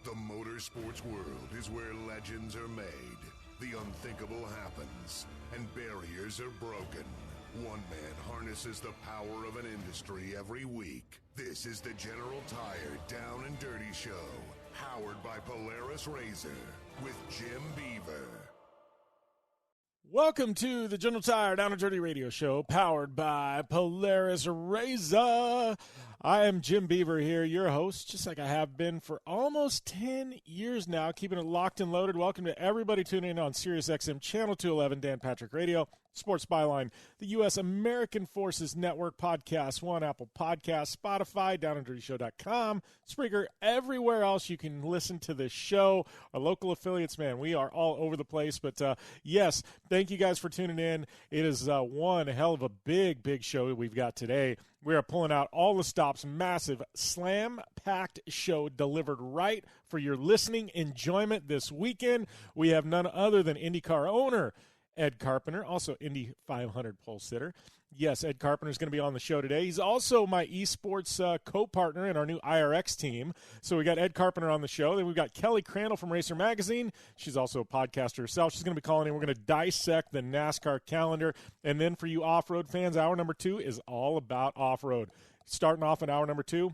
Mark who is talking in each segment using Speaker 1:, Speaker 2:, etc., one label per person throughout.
Speaker 1: The motorsports world is where legends are made, the unthinkable happens, and barriers are broken. One man harnesses the power of an industry every week. This is the General Tire Down and Dirty Show, powered by Polaris RZR, with Jim Beaver.
Speaker 2: Welcome to the General Tire Down and Dirty Radio Show, powered by Polaris RZR. I am Jim Beaver here, your host, just like I have been for almost 10 years now, keeping it locked and loaded. Welcome to everybody tuning in on Sirius XM Channel 211, Dan Patrick Radio, Sports Byline, the U.S. American Forces Network, Podcast One, Apple Podcasts, Spotify, downanddirtyshow.com, Spreaker, everywhere else you can listen to this show. Our local affiliates, man, we are all over the place. But, yes, thank you guys for tuning in. It is one hell of a big show that we've got today. We are pulling out all the stops, massive, slam-packed show delivered right for your listening enjoyment this weekend. We have none other than IndyCar owner Ed Carpenter, also Indy 500 pole sitter. Yes, Ed Carpenter is going to be on the show today. He's also my esports co-partner in our new IRX team. So we got Ed Carpenter on the show. Then we've got Kelly Crandall from Racer Magazine. She's also a podcaster herself. She's going to be calling in. We're going to dissect the NASCAR calendar. And then for you off-road fans, hour number 2 is all about off-road. Starting off in hour number 2,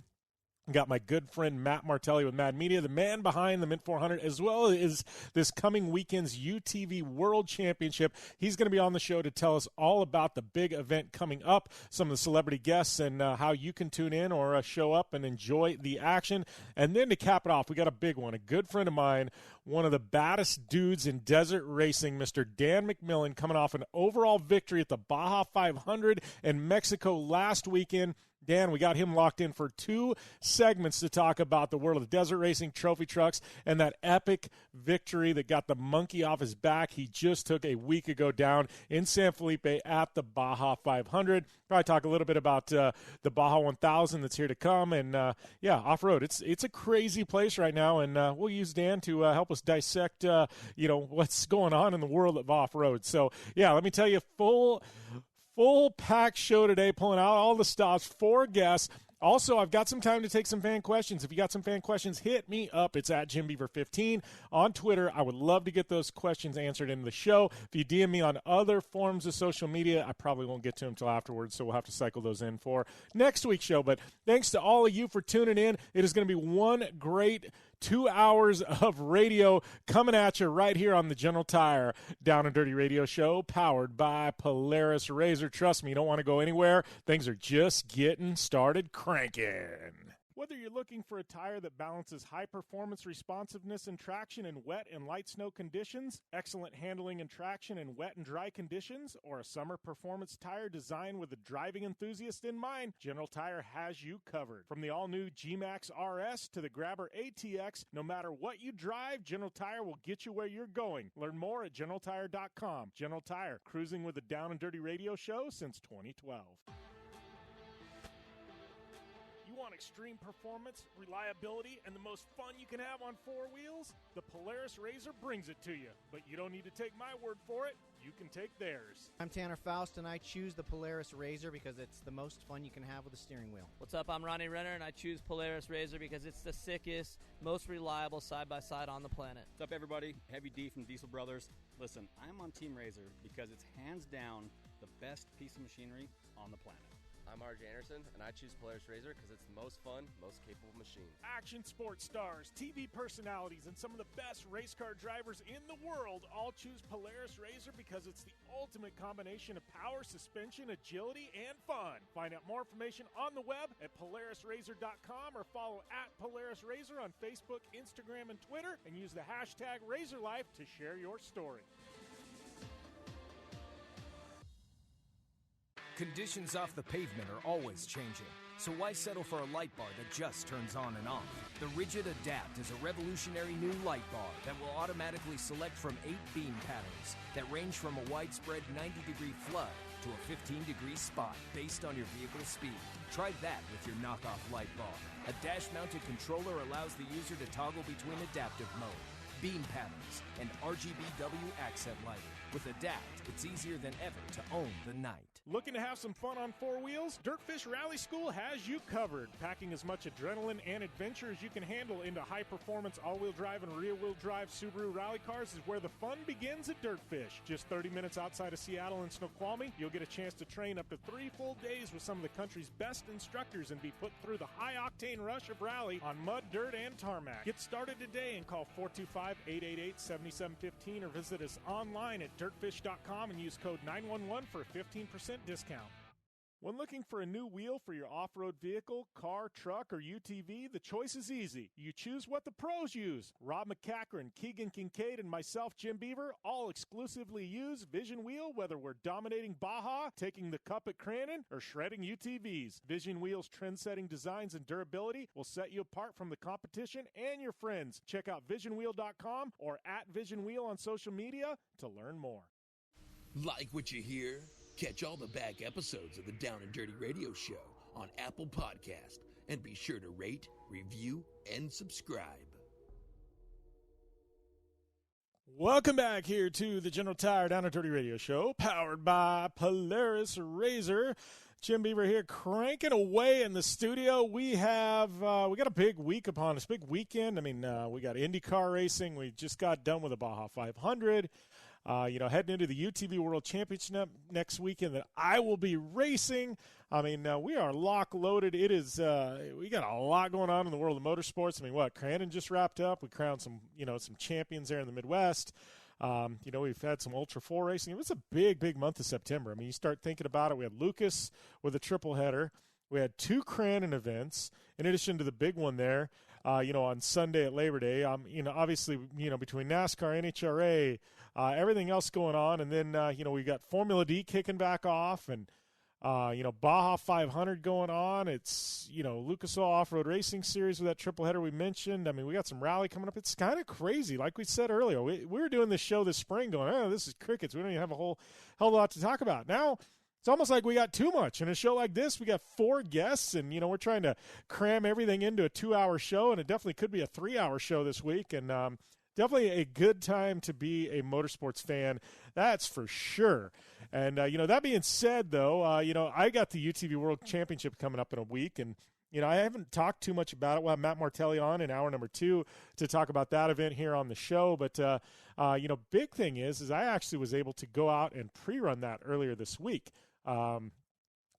Speaker 2: got my good friend Matt Martelli with Mad Media, the man behind the Mint 400, as well as this coming weekend's UTV World Championship. He's going to be on the show to tell us all about the big event coming up, some of the celebrity guests, and how you can tune in or show up and enjoy the action. And then to cap it off, we got a big one, a good friend of mine, one of the baddest dudes in desert racing, Mr. Dan McMillin, coming off an overall victory at the Baja 500 in Mexico last weekend. Dan, we got him locked in for 2 segments to talk about the world of desert racing, trophy trucks, and that epic victory that got the monkey off his back he just took a week ago down in San Felipe at the Baja 500. Probably talk a little bit about the Baja 1000 that's here to come. And, off-road. It's a crazy place right now, and we'll use Dan to help us dissect, what's going on in the world of off-road. So, yeah, let me tell you, full pack show today, pulling out all the stops, 4 guests. Also, I've got some time to take some fan questions. If you got some fan questions, hit me up. It's at JimBeaver15 on Twitter. I would love to get those questions answered in the show. If you DM me on other forms of social media, I probably won't get to them until afterwards, so we'll have to cycle those in for next week's show. But thanks to all of you for tuning in. It is going to be one great 2 hours of radio coming at you right here on the General Tire Down and Dirty Radio Show, powered by Polaris RZR. Trust me, you don't want to go anywhere. Things are just getting started cranking. Whether you're looking for a tire that balances high performance responsiveness and traction in wet and light snow conditions, excellent handling and traction in wet and dry conditions, or a summer performance tire designed with the driving enthusiast in mind, General Tire has you covered. From the all-new G-Max RS to the Grabber ATX, no matter what you drive, General Tire will get you where you're going. Learn more at GeneralTire.com. General Tire, cruising with the Down and Dirty Radio Show since 2012. You want extreme performance, reliability, and the most fun you can have on 4 wheels? The Polaris RZR brings it to you. But you don't need to take my word for it. You can take theirs.
Speaker 3: I'm Tanner Faust, and I choose the Polaris RZR because it's the most fun you can have with a steering wheel.
Speaker 4: What's up? I'm Ronnie Renner, and I choose Polaris RZR because it's the sickest, most reliable side-by-side on the planet.
Speaker 5: What's up, everybody? Heavy D from Diesel Brothers. Listen, I'm on Team RZR because it's hands down the best piece of machinery on the planet.
Speaker 6: I'm RJ Anderson, and I choose Polaris RZR because it's the most fun, most capable machine.
Speaker 2: Action sports stars, TV personalities, and some of the best race car drivers in the world all choose Polaris RZR because it's the ultimate combination of power, suspension, agility, and fun. Find out more information on the web at PolarisRZR.com or follow at Polaris RZR on Facebook, Instagram, and Twitter, and use the hashtag RZRLife to share your story.
Speaker 7: Conditions off the pavement are always changing, so why settle for a light bar that just turns on and off? The Rigid Adapt is a revolutionary new light bar that will automatically select from 8 beam patterns that range from a widespread 90-degree flood to a 15-degree spot based on your vehicle's speed. Try that with your knockoff light bar. A dash-mounted controller allows the user to toggle between adaptive mode, beam patterns, and RGBW accent lighting. With Adapt, it's easier than ever to own the night.
Speaker 2: Looking to have some fun on four wheels? Dirtfish Rally School has you covered. Packing as much adrenaline and adventure as you can handle into high-performance all-wheel drive and rear-wheel drive Subaru rally cars is where the fun begins at Dirtfish. Just 30 minutes outside of Seattle and Snoqualmie, you'll get a chance to train up to 3 full days with some of the country's best instructors and be put through the high-octane rush of rally on mud, dirt, and tarmac. Get started today and call 425-888-7715 or visit us online at dirtfish.com and use code 911 for a 15% discount. When looking for a new wheel for your off-road vehicle, car, truck, or UTV, the choice is easy. You choose what the pros use. Rob McCachran, Keegan Kincaid, and myself, Jim Beaver, all exclusively use Vision Wheel, whether we're dominating Baja, taking the cup at Crandall, or shredding UTVs. Vision Wheel's trend-setting designs and durability will set you apart from the competition and your friends. Check out visionwheel.com or at Vision Wheel on social media to learn more.
Speaker 8: Like what you hear? Catch all the back episodes of the Down and Dirty Radio Show on Apple Podcast, and be sure to rate, review, and subscribe.
Speaker 2: Welcome back here to the General Tire Down and Dirty Radio Show, powered by Polaris RZR. Jim Beaver here, cranking away in the studio. We have we got a big week upon us, big weekend. I mean, we got IndyCar racing. We just got done with the Baja 500. Heading into the UTV World Championship next weekend that I will be racing. I mean, we are lock-loaded. It is, we got a lot going on in the world of motorsports. I mean, Crandall just wrapped up. We crowned some champions there in the Midwest. We've had some Ultra 4 racing. It was a big, big month of September. I mean, you start thinking about it. We had Lucas with a triple header. We had 2 Crandall events in addition to the big one there. On Sunday at Labor Day, obviously, between NASCAR, NHRA, everything else going on. And then, we got Formula D kicking back off and, Baja 500 going on. It's, Lucas Oil Off-Road Racing Series with that triple header we mentioned. I mean, we got some rally coming up. It's kind of crazy. Like we said earlier, we were doing this show this spring going, oh, this is crickets. We don't even have a whole hell lot to talk about. Now, it's almost like we got too much. In a show like this, we got 4 guests, and, we're trying to cram everything into a 2-hour show, and it definitely could be a 3-hour show this week, and definitely a good time to be a motorsports fan. That's for sure. And, that being said, though, I got the UTV World Championship coming up in a week, and, I haven't talked too much about it. We'll have Matt Martelli on in hour number 2 to talk about that event here on the show. But, big thing is I actually was able to go out and pre-run that earlier this week.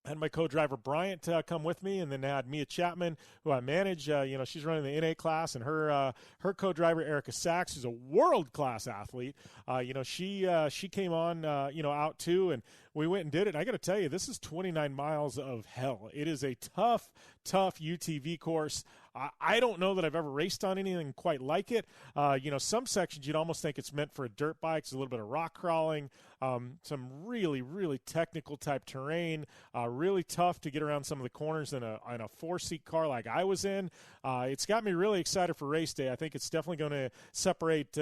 Speaker 2: Had my co-driver Bryant come with me, and then had Mia Chapman, who I manage. She's running the NA class, and her co-driver Erica Sachs, who's a world-class athlete. She came on, out too, and we went and did it. And I got to tell you, this is 29 miles of hell. It is a tough UTV course. I don't know that I've ever raced on anything quite like it. Some sections you'd almost think it's meant for a dirt bike. It's a little bit of rock crawling, some really, really technical type terrain, really tough to get around some of the corners in a 4-seat car like I was in. It's got me really excited for race day. I think it's definitely going to separate,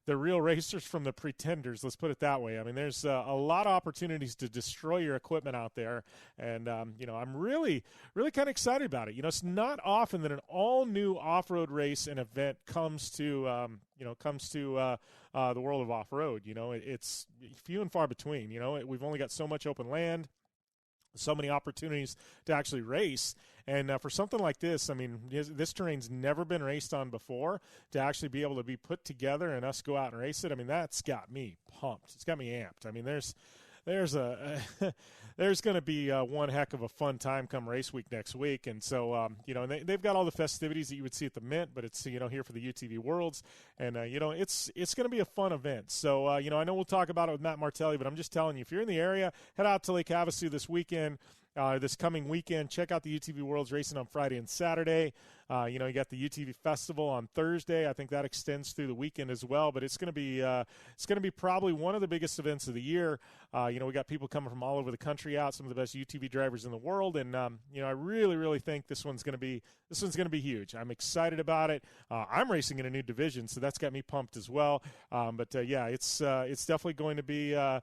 Speaker 2: the real racers from the pretenders. Let's put it that way. I mean, there's a lot of opportunities to destroy your equipment out there. And, I'm really, really kind of excited about it. It's not often that an all new off-road race and event comes to the world of off-road. It's few and far between. We've only got so much open land, so many opportunities to actually race. And for something like this, I mean, this terrain's never been raced on before. To actually be able to be put together and us go out and race it, I mean, that's got me pumped. It's got me amped. I mean, there's going to be one heck of a fun time come race week next week. And so, they've got all the festivities that you would see at the Mint, but it's, here for the UTV Worlds. And, it's going to be a fun event. So, I know we'll talk about it with Matt Martelli, but I'm just telling you, if you're in the area, head out to Lake Havasu this weekend. This coming weekend, check out the UTV Worlds racing on Friday and Saturday. You got the UTV Festival on Thursday. I think that extends through the weekend as well. But it's going to be probably one of the biggest events of the year. We got people coming from all over the country out, some of the best UTV drivers in the world, and I really, really think this one's going to be huge. I'm excited about it. I'm racing in a new division, so that's got me pumped as well. It's definitely going to be an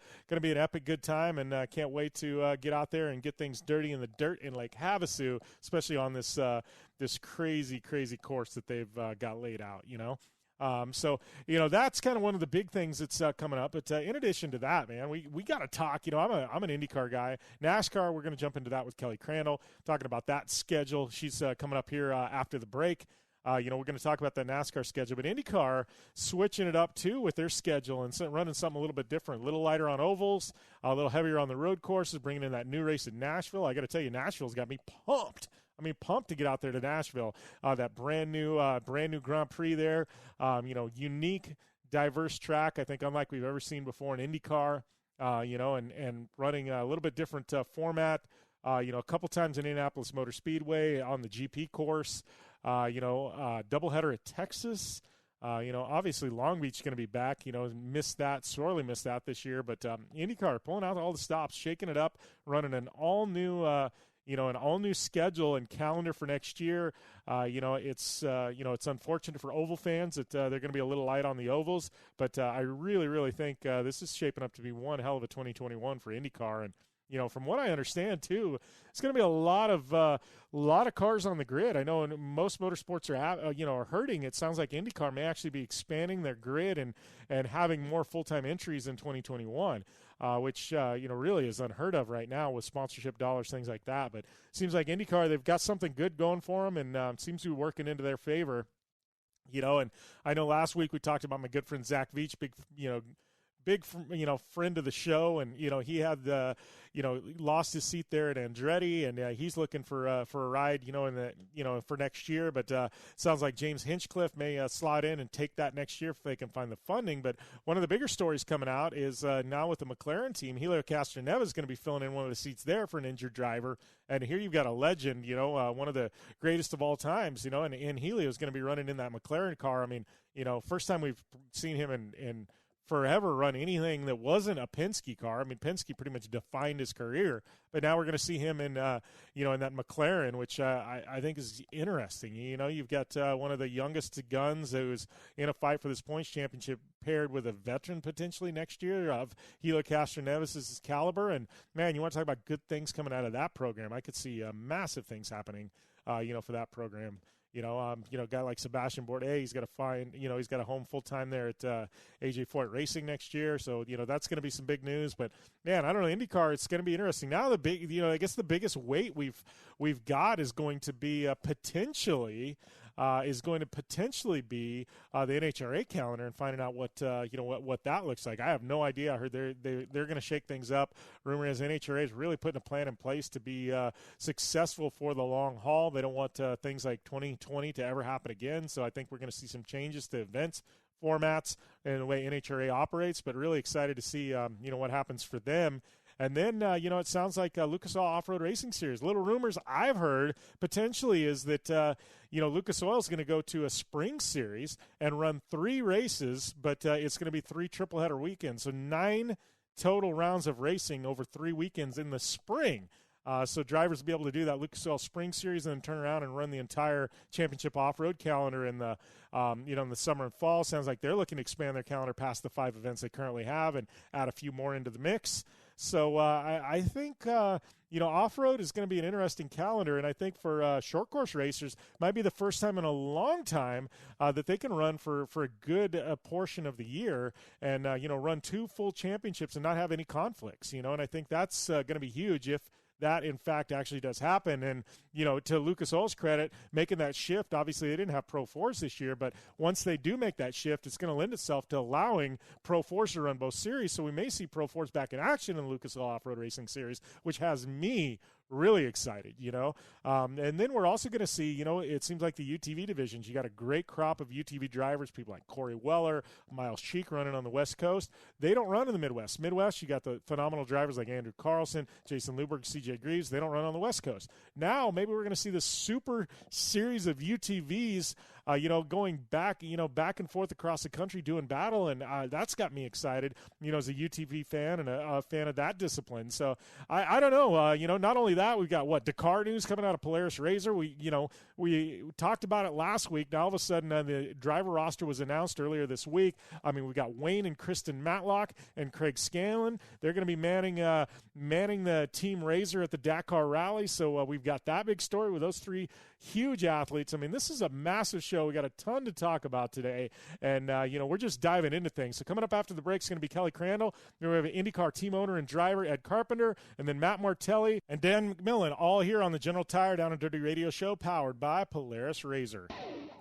Speaker 2: epic good time, and can't wait to get out there and get things dirty in the dirt in Lake Havasu, especially on this crazy course that they've got laid out. So, that's kind of one of the big things that's coming up. But in addition to that, man, we got to talk. I'm an IndyCar guy. NASCAR, we're going to jump into that with Kelly Crandall, talking about that schedule. She's coming up here after the break. We're going to talk about the NASCAR schedule. But IndyCar switching it up, too, with their schedule and running something a little bit different. A little lighter on ovals, a little heavier on the road courses, bringing in that new race in Nashville. I got to tell you, Nashville's got me pumped. Pumped to get out there to Nashville. That brand new Grand Prix there. Unique, diverse track. I think unlike we've ever seen before in IndyCar. And running a little bit different format. A couple times in Indianapolis Motor Speedway on the GP course. Doubleheader at Texas. Obviously Long Beach is going to be back. Sorely missed that this year. But IndyCar pulling out all the stops, shaking it up, running an all new. An all-new schedule and calendar for next year. It's unfortunate for oval fans that they're going to be a little light on the ovals, but I really, really think this is shaping up to be one hell of a 2021 for IndyCar. And from what I understand too, it's going to be a lot of cars on the grid. I know most motorsports are hurting. It sounds like IndyCar may actually be expanding their grid and having more full-time entries in 2021. Which really is unheard of right now with sponsorship dollars, things like that. But it seems like IndyCar, they've got something good going for them, and seems to be working into their favor. And I know last week we talked about my good friend Zach Veach, big friend of the show, and he had lost his seat there at Andretti, and he's looking for a ride for next year. But sounds like James Hinchcliffe may slot in and take that next year if they can find the funding. But one of the bigger stories coming out is now with the McLaren team, Helio Castroneves is going to be filling in one of the seats there for an injured driver. And here you've got a legend, one of the greatest of all times, and Helio is going to be running in that McLaren car. I mean, first time we've seen him in forever run anything that wasn't a Penske car. I mean, Penske pretty much defined his career, but now we're going to see him in, in that McLaren, which I think is interesting. You've got one of the youngest guns who's in a fight for this points championship paired with a veteran potentially next year of Helio Castroneves' caliber. And man, you want to talk about good things coming out of that program. I could see massive things happening, for that program. A guy like Sebastian Bourdais, he's got to find, he's got a home full time there at AJ Foyt Racing next year. So, that's going to be some big news. But man, I don't know, IndyCar, it's going to be interesting. Now the big, I guess the biggest weight we've got is going to be potentially be the NHRA calendar and finding out what that looks like. I have no idea. I heard they're going to shake things up. Rumor is NHRA is really putting a plan in place to be successful for the long haul. They don't want things like 2020 to ever happen again. So I think we're going to see some changes to events formats and the way NHRA operates. But really excited to see what happens for them. And then, it sounds like Lucas Oil Off-Road Racing Series. Little rumors I've heard potentially is that, Lucas Oil is going to go to a spring series and run 3 races, but it's going to be 3 triple-header weekends. So 9 total rounds of racing over 3 weekends in the spring. So drivers will be able to do that Lucas Oil Spring Series and then turn around and run the entire championship off-road calendar in the, in the summer and fall. Sounds like they're looking to expand their calendar past the 5 events they currently have and add a few more into the mix. So I think, off-road is going to be an interesting calendar, and I think for short course racers, might be the first time in a long time that they can run for a good portion of the year and, run 2 full championships and not have any conflicts, and I think that's going to be huge if that, in fact, actually does happen. And, to Lucas Oil's credit, making that shift, obviously they didn't have Pro 4s this year, but once they do make that shift, it's going to lend itself to allowing Pro 4s to run both series. So we may see Pro 4s back in action in the Lucas Oil Off-Road Racing Series, which has me really excited, and then we're also going to see, it seems like the UTV divisions, you got a great crop of UTV drivers, people like Corey Weller, Miles Cheek running on the West Coast. They don't run in the Midwest. You got the phenomenal drivers like Andrew Carlson, Jason Luberg, CJ Greaves. They don't run on the West Coast. Now maybe we're going to see this super series of UTVs going back and forth across the country doing battle, and that's got me excited, as a UTV fan and a fan of that discipline. So I don't know, not only that, that, we've got Dakar news coming out of Polaris RZR. We talked about it last week. Now all of a sudden the driver roster was announced earlier this week. I mean, we got Wayne and Kristen Matlock and Craig Scanlon. They're going to be manning the Team RZR at the Dakar Rally. So we've got that big story with those three huge athletes. I mean, this is a massive show. We got a ton to talk about today, and we're just diving into things. So coming up after the break is going to be Kelly Crandall. We have an IndyCar team owner and driver, Ed Carpenter, and then Matt Martelli and Dan McMillin, all here on the General Tire Down and Dirty Radio Show, powered by Polaris RZR.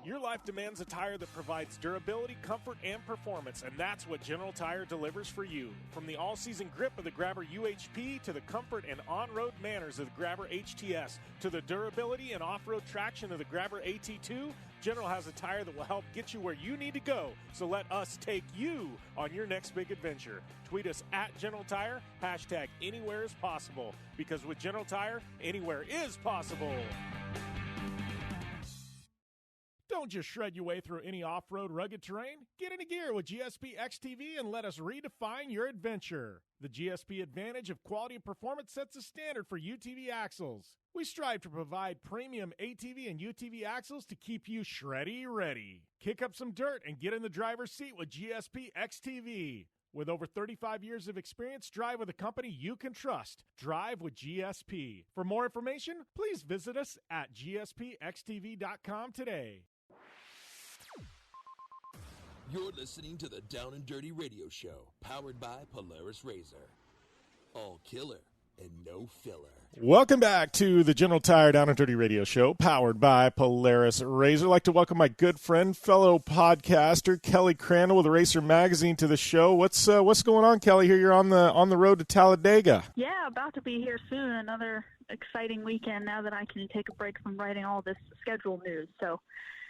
Speaker 2: Your life demands a tire that provides durability, comfort, and performance, and that's what General Tire delivers for you. From the all-season grip of the Grabber UHP to the comfort and on-road manners of the Grabber HTS to the durability and off-road traction of the Grabber AT2, General has a tire that will help get you where you need to go. So let us take you on your next big adventure. Tweet us at General Tire, hashtag anywhere is possible, because with General Tire, anywhere is possible. Don't just shred your way through any off-road rugged terrain. Get into gear with GSP XTV and let us redefine your adventure. The GSP advantage of quality and performance sets a standard for UTV axles. We strive to provide premium ATV and UTV axles to keep you shreddy ready. Kick up some dirt and get in the driver's seat with GSP XTV. With over 35 years of experience, drive with a company you can trust. Drive with GSP. For more information, please visit us at gspxtv.com today.
Speaker 8: You're listening to the Down and Dirty Radio Show, powered by Polaris RZR. All killer and no filler.
Speaker 2: Welcome back to the General Tire Down and Dirty Radio Show, powered by Polaris RZR. I'd like to welcome my good friend, fellow podcaster, Kelly Crandall with Racer Magazine to the show. What's going on, Kelly? Here you're on the road to Talladega.
Speaker 9: Yeah, about to be here soon. Another exciting weekend now that I can take a break from writing all this schedule news. So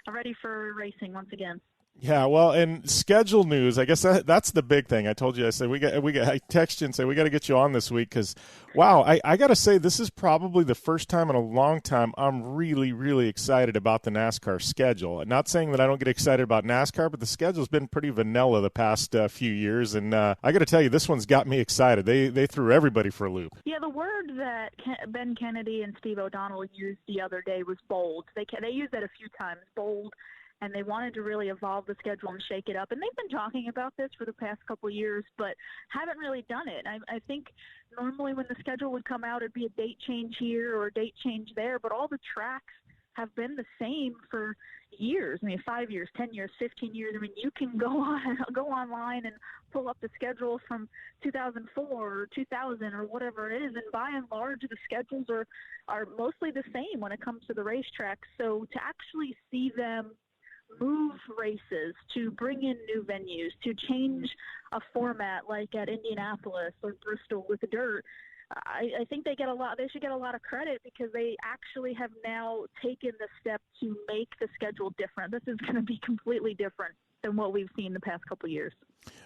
Speaker 9: I'm ready for racing once again.
Speaker 2: Yeah, well, and schedule news, I guess that's the big thing. I told you, I said, I text you and say, we got to get you on this week because, wow, I got to say, this is probably the first time in a long time I'm really, really excited about the NASCAR schedule. Not saying that I don't get excited about NASCAR, but the schedule's been pretty vanilla the past few years, and I got to tell you, this one's got me excited. They threw everybody for a loop.
Speaker 9: Yeah, the word that Ben Kennedy and Steve O'Donnell used the other day was bold. They used that a few times, bold. And they wanted to really evolve the schedule and shake it up. And they've been talking about this for the past couple of years, but haven't really done it. I think normally when the schedule would come out, it'd be a date change here or a date change there, but all the tracks have been the same for years. I mean, 5 years, 10 years, 15 years. I mean, you can go online and pull up the schedule from 2004 or 2000 or whatever it is. And by and large, the schedules are mostly the same when it comes to the racetracks. So to actually see them move races, to bring in new venues, to change a format like at Indianapolis or Bristol with the dirt, I think they should get a lot of credit because they actually have now taken the step to make the schedule different. This is going to be completely different than what we've seen the past couple of years.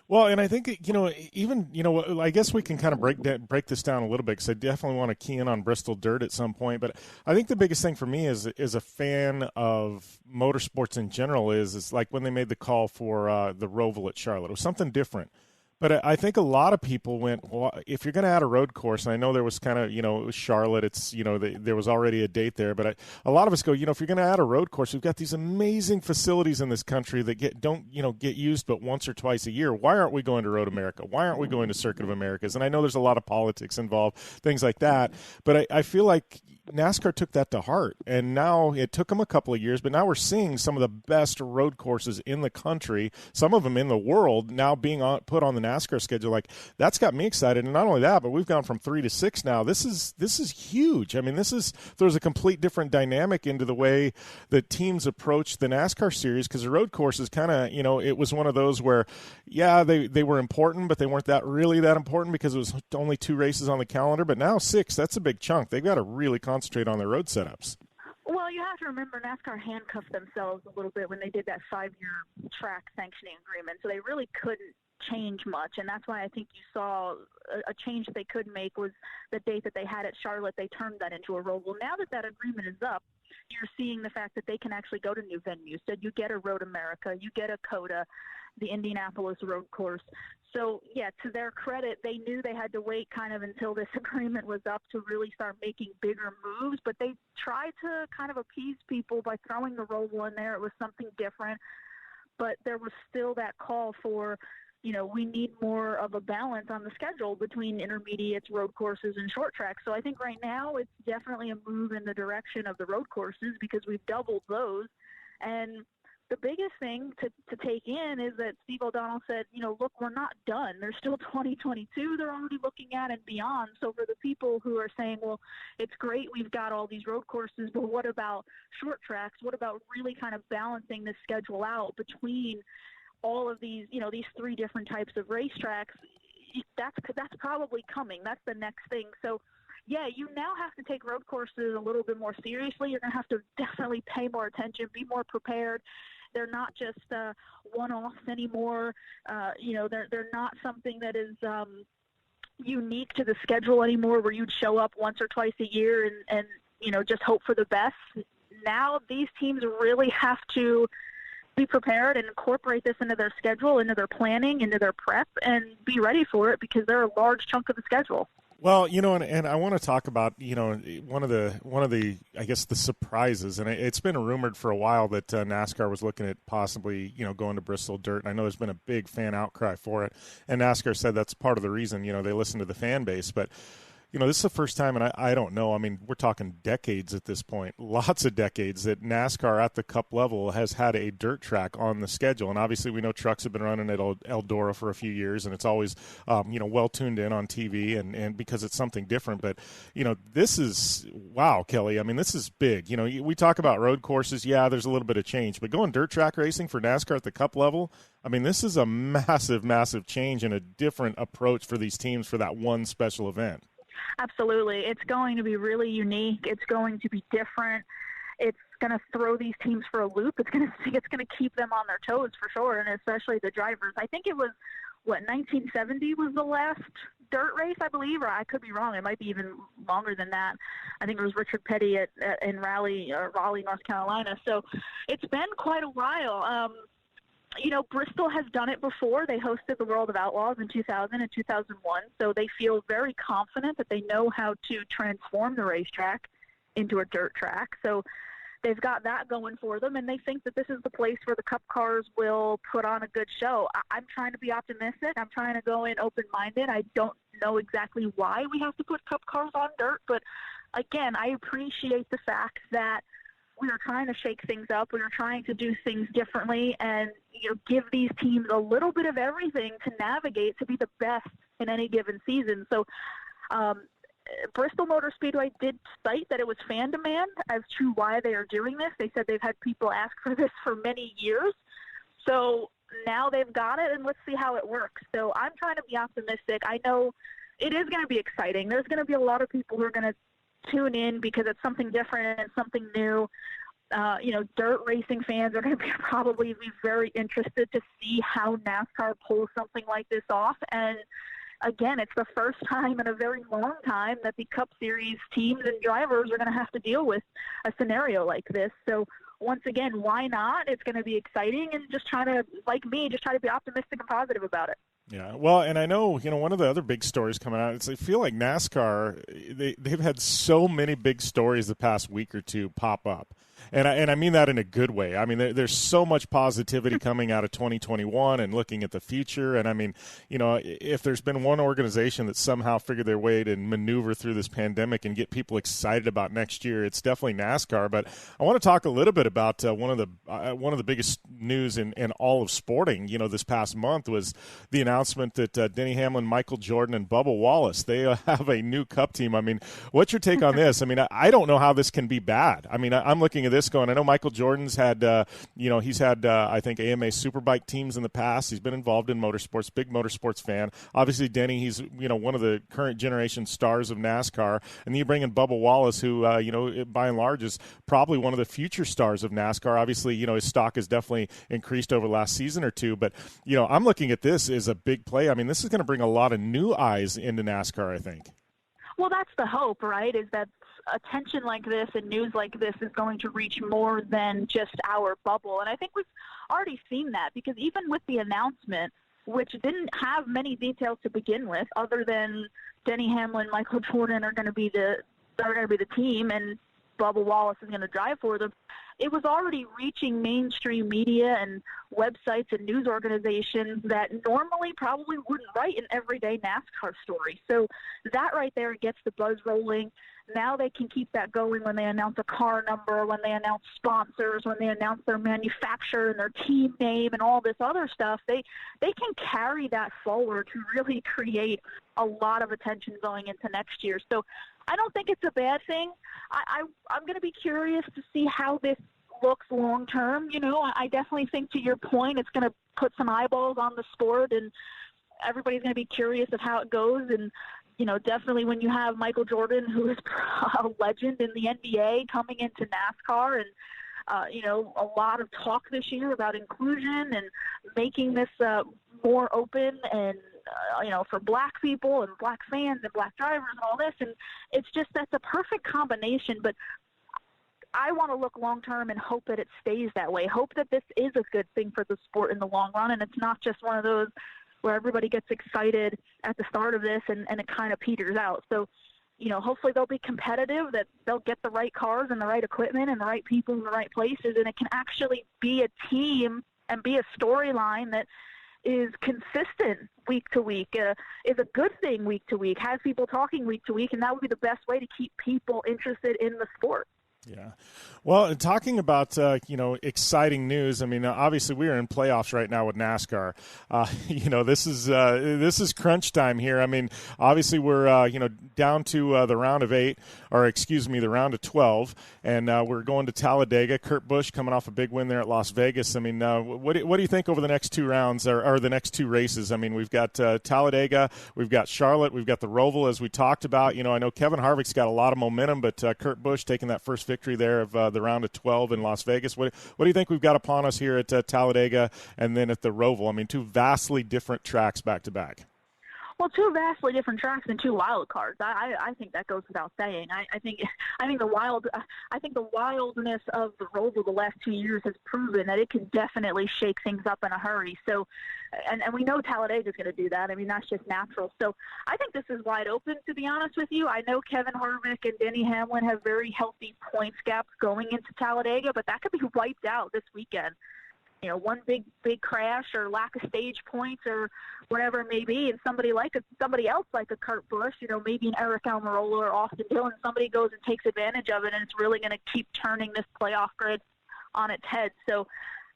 Speaker 2: Well, and I think, I guess we can kind of break this down a little bit because I definitely want to key in on Bristol Dirt at some point. But I think the biggest thing for me is a fan of motorsports in general is like when they made the call for the Roval at Charlotte. It was something different. But I think a lot of people went, well, if you're going to add a road course, and I know there was kind of, it was Charlotte, there was already a date there, but a lot of us go, if you're going to add a road course, we've got these amazing facilities in this country that don't get used but once or twice a year. Why aren't we going to Road America? Why aren't we going to Circuit of Americas? And I know there's a lot of politics involved, things like that, but I feel like NASCAR took that to heart, and now it took them a couple of years, but now we're seeing some of the best road courses in the country, some of them in the world, now being put on the NASCAR schedule. Like, that's got me excited, and not only that, but we've gone from 3 to 6 now. This is huge. I mean, there's a complete different dynamic into the way that teams approach the NASCAR series, because the road course is kind of, it was one of those where, yeah, they were important, but they weren't really that important because it was only 2 races on the calendar, but now 6, that's a big chunk. They've got to really concentrate on their road setups.
Speaker 9: Well, you have to remember NASCAR handcuffed themselves a little bit when they did that 5-year track sanctioning agreement, so they really couldn't change much, and that's why I think you saw a change that they could make was the date that they had at Charlotte. They turned that into a Roval. Now that agreement is up, you're seeing the fact that they can actually go to new venues. So you get a Road America, you get a COTA, the Indianapolis road course. So, yeah, to their credit, they knew they had to wait kind of until this agreement was up to really start making bigger moves, but they tried to kind of appease people by throwing the Roval in there. It was something different, but there was still that call for, you know, we need more of a balance on the schedule between intermediates, road courses, and short tracks. So I think right now it's definitely a move in the direction of the road courses because we've doubled those. And the biggest thing to take in is that Steve O'Donnell said, you know, look, we're not done. There's still 2022 they're already looking at and beyond. So for the people who are saying, well, it's great we've got all these road courses, but what about short tracks? What about really kind of balancing this schedule out between all of these, you know, these three different types of racetracks? That's probably coming. That's the next thing. So, yeah, you now have to take road courses a little bit more seriously. You're going to have to definitely pay more attention, be more prepared. They're not just one-offs anymore. You know, they're not something that is unique to the schedule anymore where you'd show up once or twice a year and you know, just hope for the best. Now these teams really have to be prepared and incorporate this into their schedule, into their planning, into their prep, and be ready for it because they're a large chunk of the schedule.
Speaker 2: Well, you know, and I want to talk about, you know, one of the I guess the surprises, and it's been rumored for a while that NASCAR was looking at possibly, you know, going to Bristol Dirt. And I know there's been a big fan outcry for it, and NASCAR said that's part of the reason, you know, they listen to the fan base. But you know, this is the first time, and I don't know, I mean, we're talking decades at this point, lots of decades, that NASCAR at the Cup level has had a dirt track on the schedule. And obviously we know trucks have been running at Eldora for a few years, and it's always, you know, well tuned in on TV and because it's something different. But, you know, this is, wow, Kelly, I mean, this is big. You know, we talk about road courses. Yeah, there's a little bit of change. But going dirt track racing for NASCAR at the Cup level, I mean, this is a massive, massive change and a different approach for these teams for that one special event.
Speaker 9: Absolutely. It's going to be really unique. It's going to be different. It's going to throw these teams for a loop. It's going to keep them on their toes for sure, and especially the drivers. I think it was, 1970 was the last dirt race, I believe, or I could be wrong. It might be even longer than that. I think it was Richard Petty in Raleigh, North Carolina. So it's been quite a while. You know, Bristol has done it before. They hosted the World of Outlaws in 2000 and 2001, so they feel very confident that they know how to transform the racetrack into a dirt track. So they've got that going for them, and they think that this is the place where the Cup cars will put on a good show. I'm trying to be optimistic. I'm trying to go in open-minded. I don't know exactly why we have to put Cup cars on dirt, but again, I appreciate the fact that we are trying to shake things up. We are trying to do things differently and, you know, give these teams a little bit of everything to navigate to be the best in any given season. So Bristol Motor Speedway did cite that it was fan demand as to why they are doing this. They said they've had people ask for this for many years. So now they've got it, and let's see how it works. So I'm trying to be optimistic. I know it is going to be exciting. There's going to be a lot of people who are going to tune in because it's something different and something new. You know, dirt racing fans are going to probably be very interested to see how NASCAR pulls something like this off. And again, it's the first time in a very long time that the Cup Series teams and drivers are going to have to deal with a scenario like this. So once again, why not? It's going to be exciting, and just try to, like me, just try to be optimistic and positive about it.
Speaker 2: Yeah, well, and I know, you know, one of the other big stories coming out is I feel like NASCAR, they've had so many big stories the past week or two pop up. And I mean that in a good way. I mean, there's so much positivity coming out of 2021 and looking at the future. And I mean, you know, if there's been one organization that somehow figured their way to maneuver through this pandemic and get people excited about next year, it's definitely NASCAR. But I want to talk a little bit about one of the biggest news in all of sporting, you know, this past month was the announcement that Denny Hamlin, Michael Jordan, and Bubba Wallace, they have a new Cup team. I mean, what's your take on this? I mean, I don't know how this can be bad. I mean, I'm looking at this going, I know Michael Jordan's had, you know, he's had, I think, AMA Superbike teams in the past. He's been involved in motorsports, big motorsports fan. Obviously, Denny, he's, you know, one of the current generation stars of NASCAR. And then you bring in Bubba Wallace, who, you know, by and large is probably one of the future stars of NASCAR. Obviously, you know, his stock has definitely increased over the last season or two. But, you know, I'm looking at this as a big play. I mean, this is going to bring a lot of new eyes into NASCAR, I think.
Speaker 9: Well, that's the hope, right, is that attention like this and news like this is going to reach more than just our bubble. And I think we've already seen that, because even with the announcement, which didn't have many details to begin with, other than Denny Hamlin, Michael Jordan are going to be the team, and Bubba Wallace is going to drive for them, it was already reaching mainstream media and websites and news organizations that normally probably wouldn't write an everyday NASCAR story. So that right there gets the buzz rolling. Now they can keep that going when they announce a car number, when they announce sponsors, when they announce their manufacturer and their team name and all this other stuff. They can carry that forward to really create a lot of attention going into next year. So I don't think it's a bad thing. I'm going to be curious to see how this looks long term. You know, I definitely think, to your point, it's going to put some eyeballs on the sport, and everybody's going to be curious of how it goes. And you know, definitely when you have Michael Jordan, who is a legend in the NBA, coming into NASCAR, and you know, a lot of talk this year about inclusion and making this more open, and you know, for black people and black fans and black drivers and all this. And it's just, that's a perfect combination. But I want to look long term and hope that it stays that way. Hope that this is a good thing for the sport in the long run, and it's not just one of those where everybody gets excited at the start of this and it kind of peters out. So, you know, hopefully they'll be competitive, that they'll get the right cars and the right equipment and the right people in the right places, and it can actually be a team and be a storyline that is consistent week to week, is a good thing week to week, has people talking week to week, and that would be the best way to keep people interested in the sport.
Speaker 2: Yeah. Well, talking about, you know, exciting news, I mean, obviously we are in playoffs right now with NASCAR. You know, this is crunch time here. I mean, obviously we're, you know, down to the round of 8, or excuse me, the round of 12, and we're going to Talladega. Kurt Busch coming off a big win there at Las Vegas. I mean, what do you think over the next 2 rounds, or the next 2 races? I mean, we've got Talladega, we've got Charlotte, we've got the Roval, as we talked about. You know, I know Kevin Harvick's got a lot of momentum, but Kurt Busch taking that first victory there of the round of 12 in Las Vegas. What do you think we've got upon us here at Talladega and then at the Roval? I mean, 2 vastly different tracks back to back.
Speaker 9: Well, 2 vastly different tracks and 2 wild cards. I think that goes without saying. I think the wildness of the Roval the last 2 years has proven that it can definitely shake things up in a hurry. So, and we know Talladega is going to do that. I mean, that's just natural. So I think this is wide open, to be honest with you. I know Kevin Harvick and Denny Hamlin have very healthy points gaps going into Talladega, but that could be wiped out this weekend. You know, one big crash or lack of stage points or whatever it may be, and somebody else like a Kurt Busch, you know, maybe an Eric Almirola or Austin Dillon, somebody goes and takes advantage of it, and it's really going to keep turning this playoff grid on its head. So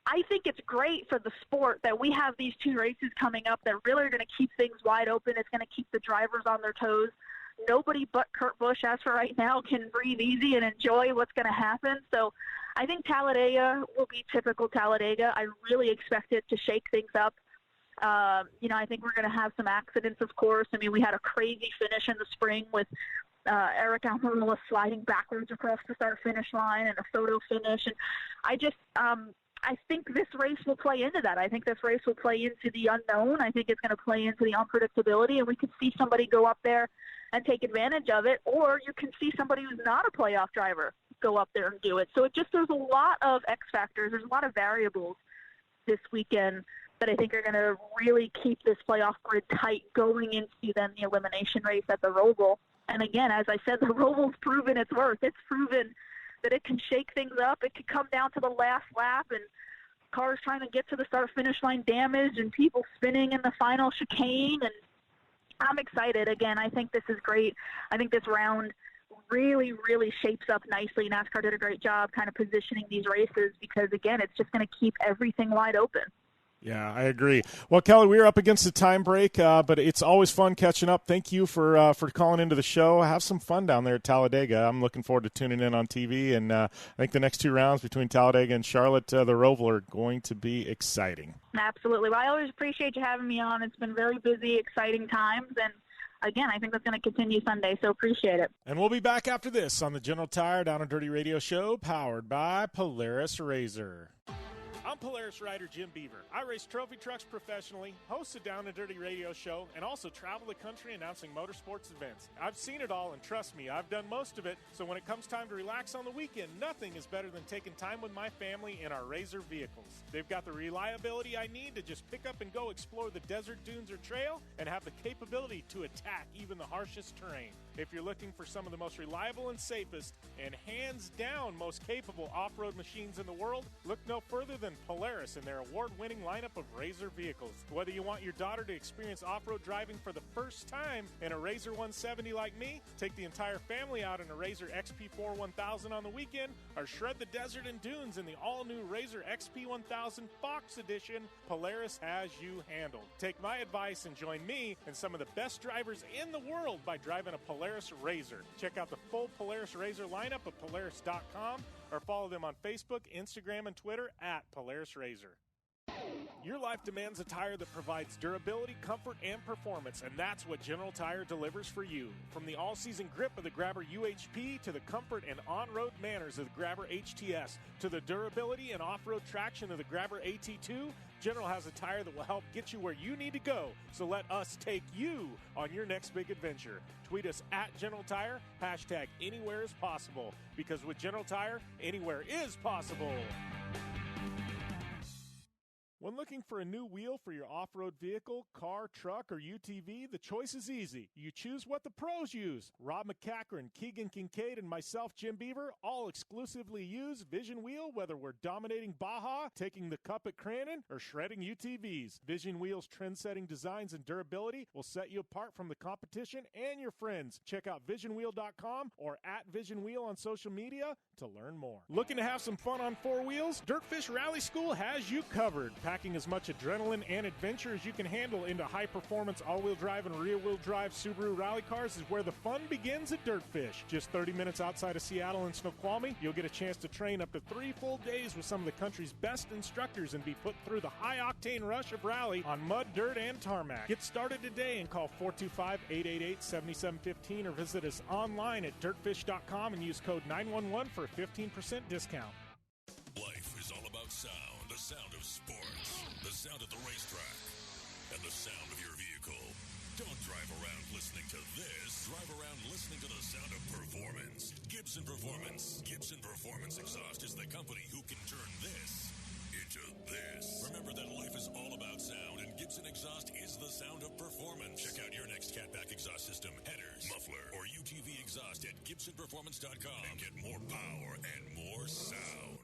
Speaker 9: I think it's great for the sport that we have these 2 races coming up that really are going to keep things wide open. It's going to keep the drivers on their toes. Nobody but Kurt Busch, as for right now, can breathe easy and enjoy what's going to happen. So I think Talladega will be typical Talladega. I really expect it to shake things up. You know, I think we're going to have some accidents, of course. I mean, we had a crazy finish in the spring with Eric Almirola sliding backwards across the start-finish line and a photo finish. And I think this race will play into that. I think this race will play into the unknown. I think it's going to play into the unpredictability, and we could see somebody go up there and take advantage of it, or you can see somebody who's not a playoff driver go up there and do it. So there's a lot of X factors. There's a lot of variables this weekend that I think are going to really keep this playoff grid tight going into then the elimination race at the Roval. And again, as I said, the Roval's proven its worth. It's proven that it can shake things up. It could come down to the last lap and cars trying to get to the start-finish line damaged and people spinning in the final chicane. And I'm excited. Again, I think this is great. I think this round really, really shapes up nicely. NASCAR did a great job kind of positioning these races because, again, it's just going to keep everything wide open.
Speaker 2: Yeah, I agree. Well, Kelly, we are up against the time break, but it's always fun catching up. Thank you for calling into the show. Have some fun down there at Talladega. I'm looking forward to tuning in on TV, and I think the next 2 rounds between Talladega and Charlotte, the Roval, are going to be exciting.
Speaker 9: Absolutely. Well, I always appreciate you having me on. It's been very busy, exciting times, and again, I think that's going to continue Sunday, so appreciate it.
Speaker 2: And we'll be back after this on the General Tire Down and Dirty Radio Show, powered by Polaris RZR. I'm Polaris rider Jim Beaver. I race trophy trucks professionally, host a Down and Dirty radio show, and also travel the country announcing motorsports events. I've seen it all, and trust me, I've done most of it, so when it comes time to relax on the weekend, nothing is better than taking time with my family in our RZR vehicles. They've got the reliability I need to just pick up and go explore the desert, dunes, or trail, and have the capability to attack even the harshest terrain. If you're looking for some of the most reliable and safest, and hands down most capable off-road machines in the world, look no further than Polaris and their award-winning lineup of RZR vehicles. Whether you want your daughter to experience off-road driving for the first time in a RZR 170 like me, take the entire family out in a RZR XP4 1000 on the weekend, or shred the desert and dunes in the all-new RZR XP 1000 Fox Edition, Polaris has you handled. Take my advice and join me and some of the best drivers in the world by driving a Polaris RZR. Check out the full Polaris RZR lineup at Polaris.com or follow them on Facebook, Instagram, and Twitter at Polaris RZR. Your life demands a tire that provides durability, comfort, and performance, and that's what General Tire delivers for you. From the all-season grip of the Grabber UHP to the comfort and on-road manners of the Grabber HTS to the durability and off-road traction of the Grabber AT2, General has a tire that will help get you where you need to go. So let us take you on your next big adventure. Tweet us at General Tire, hashtag anywhere is possible, because with General Tire, anywhere is possible. When looking for a new wheel for your off-road vehicle, car, truck, or UTV, the choice is easy. You choose what the pros use. Rob McCachran, Keegan Kincaid, and myself, Jim Beaver, all exclusively use Vision Wheel, whether we're dominating Baja, taking the cup at Crandall, or shredding UTVs. Vision Wheel's trend-setting designs and durability will set you apart from the competition and your friends. Check out visionwheel.com or at Vision Wheel on social media to learn more. Looking to have some fun on four wheels? Dirtfish Rally School has you covered. Packing as much adrenaline and adventure as you can handle into high-performance all-wheel drive and rear-wheel drive Subaru rally cars is where the fun begins at Dirtfish. Just 30 minutes outside of Seattle in Snoqualmie, you'll get a chance to train up to 3 full days with some of the country's best instructors and be put through the high-octane rush of rally on mud, dirt, and tarmac. Get started today and call 425-888-7715 or visit us online at dirtfish.com and use code 911 for a 15% discount.
Speaker 10: Life is all about sound, the sound of sports, the sound of the racetrack, and the sound of your vehicle. Don't drive around listening to this. Drive around listening to the sound of performance. Gibson Performance. Gibson Performance Exhaust is the company who can turn this into this. Remember that life is all about sound, and Gibson Exhaust is the sound of performance. Check out your next catback exhaust system, headers, muffler, or UTV exhaust at GibsonPerformance.com and get more power and more sound.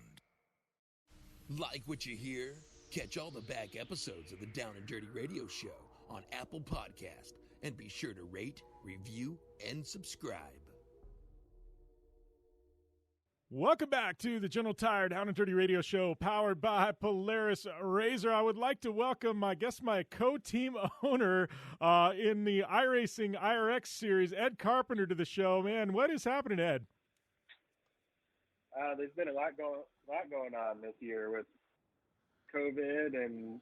Speaker 8: Like what you hear? Catch all the back episodes of the Down and Dirty Radio Show on Apple Podcast, and be sure to rate, review, and subscribe.
Speaker 2: Welcome back to the General Tire Down and Dirty Radio Show, powered by Polaris RZR. I would like to welcome, I guess, my co-team owner in the iRacing IRX series, Ed Carpenter, to the show. Man, what is happening, Ed?
Speaker 11: There's been a lot going on this year with COVID and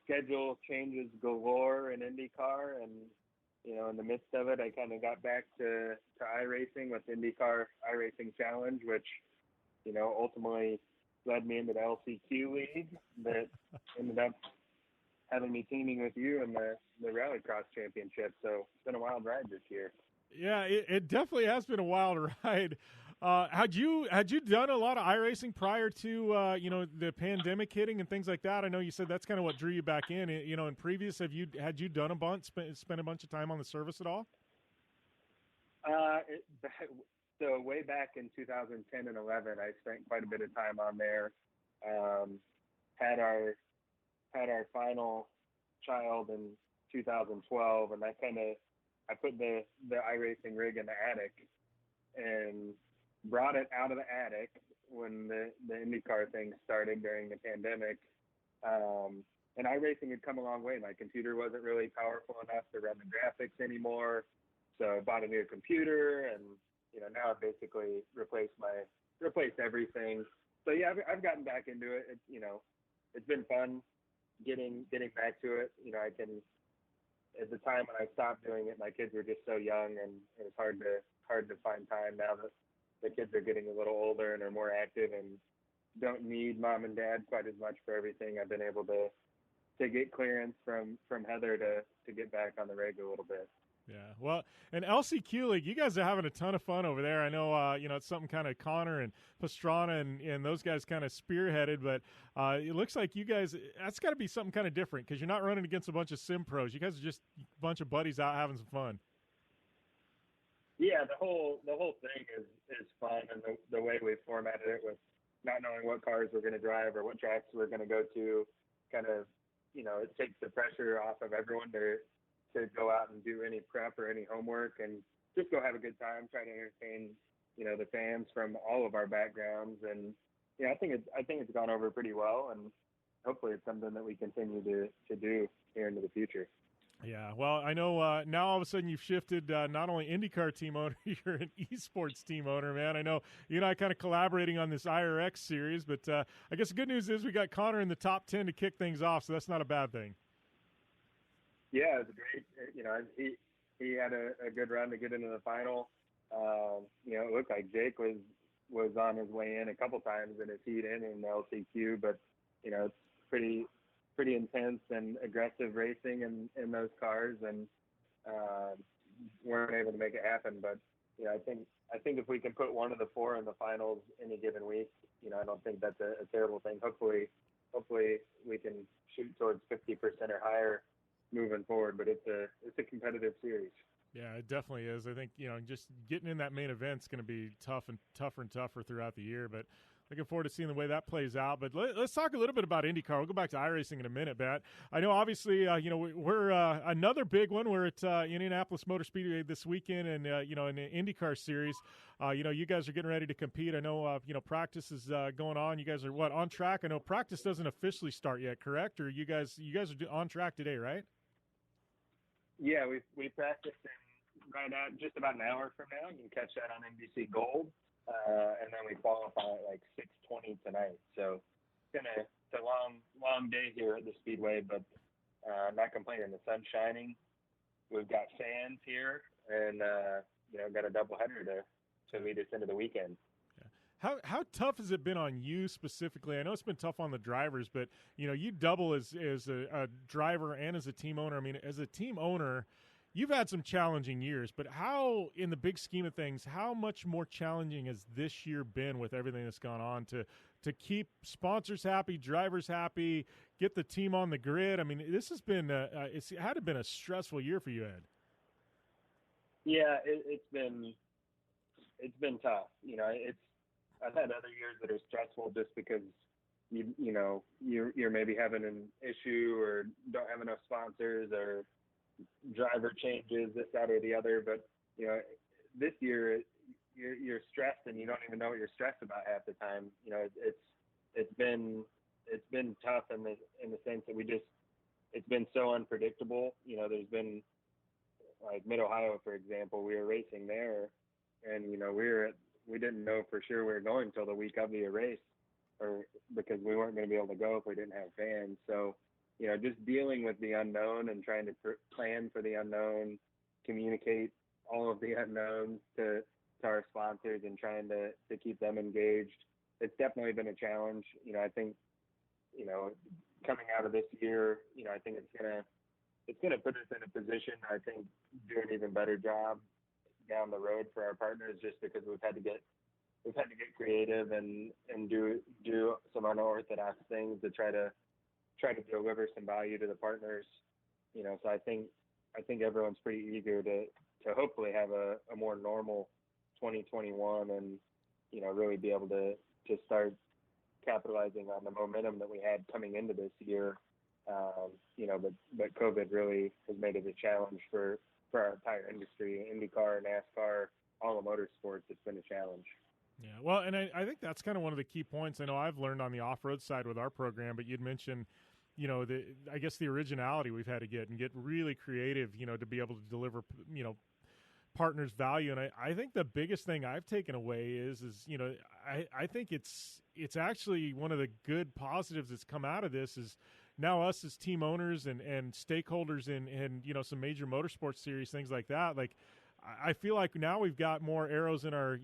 Speaker 11: schedule changes galore in IndyCar, and in the midst of it, I kind of got back to iRacing with IndyCar iRacing Challenge, which ultimately led me into the LCQ league that ended up having me teaming with you in the Rallycross Championship. So it's been a wild ride this year.
Speaker 2: Yeah, it definitely has been a wild ride. Had you done a lot of iRacing prior to the pandemic hitting and things like that? I know you said that's kind of what drew you back in. In previous, had you done a bunch, spent a bunch of time on the service at all?
Speaker 11: So way back in 2010 and 11, I spent quite a bit of time on there. Had our final child in 2012, and I put the iRacing rig in the attic and brought it out of the attic when the IndyCar thing started during the pandemic. And iRacing had come a long way. My computer wasn't really powerful enough to run the graphics anymore. So I bought a new computer, and now I've basically replaced everything. So yeah, I've gotten back into it. It's been fun getting back to it. At the time when I stopped doing it, my kids were just so young, and it was hard to find time. Now that the kids are getting a little older and are more active and don't need mom and dad quite as much for everything. I've been able to get clearance from Heather to get back on the rig a little bit.
Speaker 2: Yeah, well, and LCQ League, you guys are having a ton of fun over there. I know, it's something kind of Connor and Pastrana and those guys kind of spearheaded, but it looks like you guys, that's got to be something kind of different because you're not running against a bunch of sim pros. You guys are just a bunch of buddies out having some fun.
Speaker 11: Yeah, the whole thing is fun, and the way we formatted it with not knowing what cars we're going to drive or what tracks we're going to go to, kind of, it takes the pressure off of everyone to go out and do any prep or any homework and just go have a good time, try to entertain, the fans from all of our backgrounds. And I think it's gone over pretty well, and hopefully it's something that we continue to do here into the future.
Speaker 2: Yeah, well, I know now all of a sudden you've shifted not only IndyCar team owner, you're an esports team owner, man. I know you and I kind of collaborating on this IRX series, but I guess the good news is we got Connor in the top 10 to kick things off, so that's not a bad thing.
Speaker 11: Yeah, it was great. He had a good run to get into the final. It looked like Jake was on his way in a couple times in his heat in the LCQ, but it's pretty intense and aggressive racing in those cars, and weren't able to make it happen. But I think if we can put one of the four in the finals any given week, I don't think that's a terrible thing. Hopefully we can shoot towards 50% or higher moving forward, but it's a competitive series.
Speaker 2: Yeah, it definitely is. I think, just getting in that main event is going to be tough and tougher throughout the year, but looking forward to seeing the way that plays out. But let's talk a little bit about IndyCar. We'll go back to iRacing in a minute, Matt. I know, obviously, we're another big one. We're at Indianapolis Motor Speedway this weekend, and in the IndyCar series, you guys are getting ready to compete. I know, practice is going on. You guys are on track? I know practice doesn't officially start yet, correct? Or you guys are on track today, right?
Speaker 11: Yeah, we practiced right out just about an hour from now. You can catch that on NBC Gold. And then we qualify at like 6:20 tonight. So it's a long day here at the Speedway, but not complaining. The sun's shining. We've got fans here, and got a doubleheader to lead us into the weekend.
Speaker 2: Yeah. How tough has it been on you specifically? I know it's been tough on the drivers, but you double as a driver and as a team owner. I mean, as a team owner, you've had some challenging years, but how, in the big scheme of things, how much more challenging has this year been with everything that's gone on to keep sponsors happy, drivers happy, get the team on the grid? I mean, this has been it's had to been a stressful year for you, Ed.
Speaker 11: Yeah, it's been tough. I've had other years that are stressful just because you're maybe having an issue or don't have enough sponsors or driver changes, this, that, or the other. But this year you're stressed and you don't even know what you're stressed about half the time. It's been tough in the sense that it's been so unpredictable. There's been, like, Mid Ohio, for example, we were racing there, and we didn't know for sure we were going till the week of the race, or because we weren't going to be able to go if we didn't have fans. So just dealing with the unknown and trying to plan for the unknown, communicate all of the unknowns to our sponsors and trying to keep them engaged. It's definitely been a challenge. I think, coming out of this year, I think it's gonna put us in a position, I think, do an even better job down the road for our partners, just because we've had to get creative and do some unorthodox things to try to deliver some value to the partners. So I think everyone's pretty eager to hopefully have a more normal 2021 and, really be able to start capitalizing on the momentum that we had coming into this year. But COVID really has made it a challenge for our entire industry, IndyCar, NASCAR, all the motorsports. It's been a challenge.
Speaker 2: Yeah, well, and I think that's kind of one of the key points. I know I've learned on the off-road side with our program, but you'd mentioned, I guess the originality we've had to get really creative, to be able to deliver, partners value. And I think the biggest thing I've taken away is I think it's actually one of the good positives that's come out of this is now us as team owners and stakeholders in some major motorsports series, things like that. Like, I feel like now we've got more arrows in our,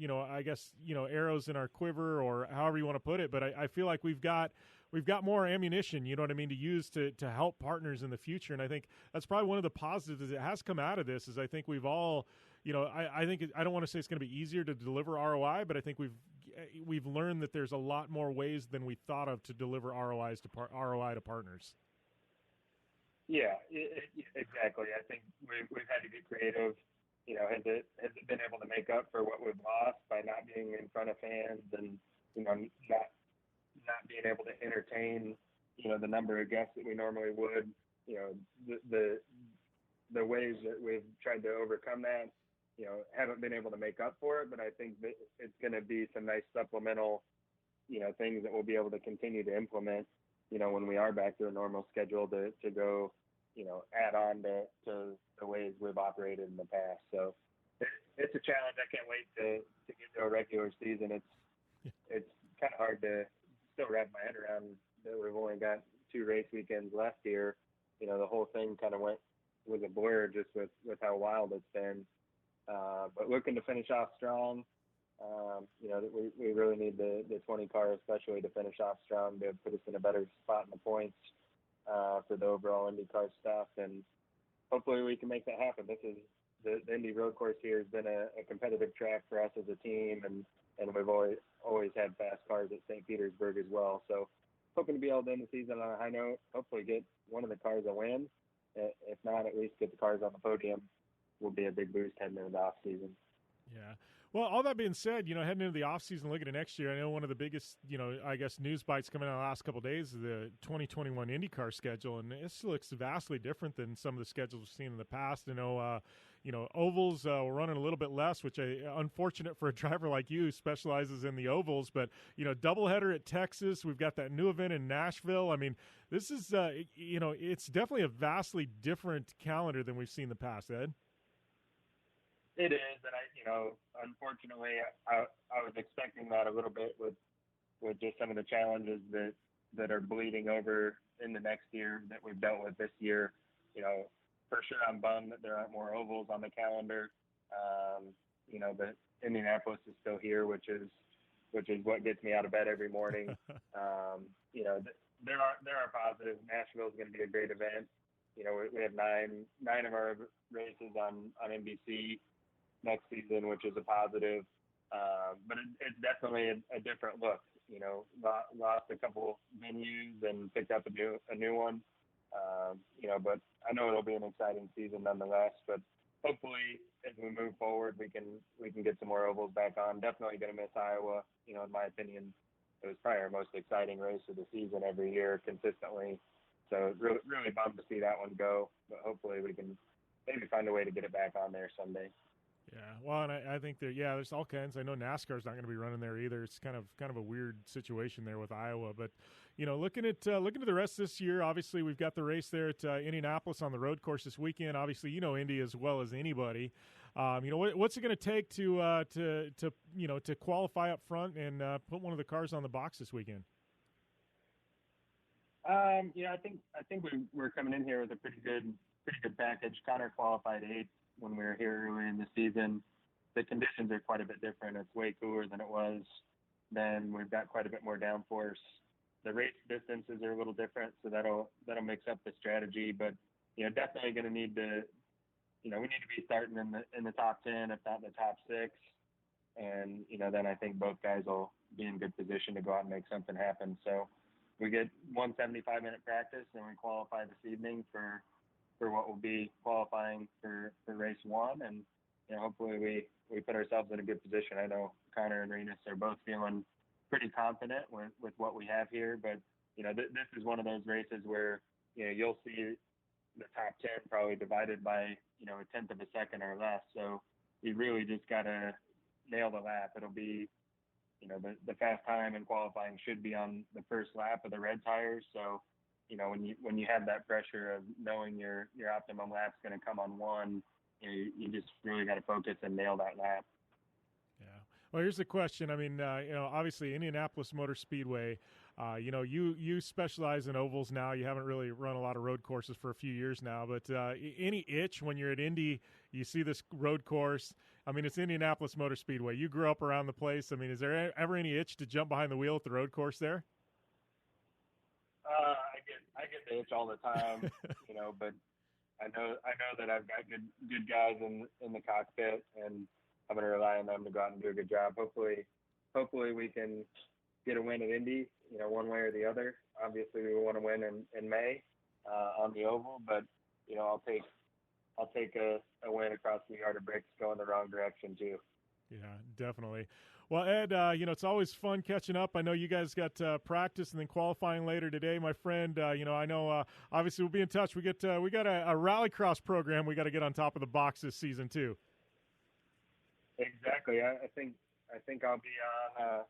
Speaker 2: arrows in our quiver, or however you want to put it. But I feel like we've got more ammunition, you know what I mean, to use to help partners in the future. And I think that's probably one of the positives that has come out of this is I think we've all, I don't want to say it's going to be easier to deliver ROI, but I think we've learned that there's a lot more ways than we thought of to deliver ROI to partners.
Speaker 11: Yeah, exactly. I think we've had to get creative. Has it been able to make up for what we've lost by not being in front of fans and, not being able to entertain, the number of guests that we normally would, the ways that we've tried to overcome that, haven't been able to make up for it, but I think that it's going to be some nice supplemental, things that we'll be able to continue to implement, when we are back to a normal schedule to go, add on to the ways we've operated in the past. So it's a challenge. I can't wait to get to a regular season. It's kind of hard to still wrap my head around that we've only got 2 race weekends left here. The whole thing kind of was a blur just with how wild it's been. But looking to finish off strong. We really need the 20 car especially to finish off strong to put us in a better spot in the points for the overall IndyCar stuff, and hopefully we can make that happen. This is the Indy road course here has been a competitive track for us as a team, and we've always had fast cars at St. Petersburg as well. So hoping to be able to end the season on a high note, hopefully get one of the cars a win. If not, at least get the cars on the podium will be a big boost heading into the off season.
Speaker 2: Yeah. Well, all that being said, heading into the offseason, looking at next year, I know one of the biggest, news bites coming out the last couple of days is the 2021 IndyCar schedule, and this looks vastly different than some of the schedules we've seen in the past. I know, ovals we're running a little bit less, which unfortunate for a driver like you who specializes in the ovals, but, doubleheader at Texas. We've got that new event in Nashville. I mean, this is, it's definitely a vastly different calendar than we've seen in the past, Ed.
Speaker 11: It is, and unfortunately, I was expecting that a little bit with just some of the challenges that are bleeding over in the next year that we've dealt with this year. For sure, I'm bummed that there aren't more ovals on the calendar. But Indianapolis is still here, which is what gets me out of bed every morning. There are positives. Nashville is going to be a great event. We have nine of our races on NBC next season, which is a positive. But it's definitely a different look. Lost a couple venues and picked up a new one. But I know it'll be an exciting season nonetheless. But hopefully, as we move forward, we can get some more ovals back on. Definitely going to miss Iowa. In my opinion, it was probably our most exciting race of the season every year consistently. So really, really bummed to see that one go. But hopefully, we can maybe find a way to get it back on there someday.
Speaker 2: Yeah, well, and I think there's all kinds. I know NASCAR's not going to be running there either. It's kind of a weird situation there with Iowa. But looking at the rest of this year, obviously we've got the race there at Indianapolis on the road course this weekend. Obviously, Indy as well as anybody. What's it going to take to qualify up front and put one of the cars on the box this weekend?
Speaker 11: I think we're coming in here with a pretty good package. Connor qualified 8th when we were here early in the season. The conditions are quite a bit different. It's way cooler than it was then. We've got quite a bit more downforce. The race distances are a little different, so that'll mix up the strategy. But definitely going to need to, we need to be starting in the top 10, if not the top 6. And then I think both guys will be in good position to go out and make something happen. So we get 1 75-minute practice, and we qualify this evening for what will be qualifying for race 1, and hopefully we put ourselves in a good position. I know Connor and Renus are both feeling pretty confident with what we have here, but this is one of those races where you'll see the top 10 probably divided by a tenth of a second or less. So you really just got to nail the lap. It'll be the fast time in qualifying should be on the first lap of the red tires. So when you have that pressure of knowing your optimum lap's going to come on 1, you just really got to focus and nail that lap.
Speaker 2: Yeah. Well, here's the question. I mean, obviously Indianapolis Motor Speedway, You specialize in ovals now. You haven't really run a lot of road courses for a few years now, but any itch when you're at Indy, you see this road course. I mean, it's Indianapolis Motor Speedway. You grew up around the place. I mean, is there ever any itch to jump behind the wheel at the road course there?
Speaker 11: I get the itch all the time, but I know that I've got good guys in the cockpit, and I'm going to rely on them to go out and do a good job. Hopefully we can get a win at Indy, one way or the other. Obviously, we want to win in May on the oval, but I'll take a win across the yard of bricks going the wrong direction too.
Speaker 2: Yeah, definitely. Well, Ed, it's always fun catching up. I know you guys got practice and then qualifying later today, my friend. I know obviously we'll be in touch. We got a rallycross program we got to get on top of the box this season too.
Speaker 11: Exactly. I think I'll be on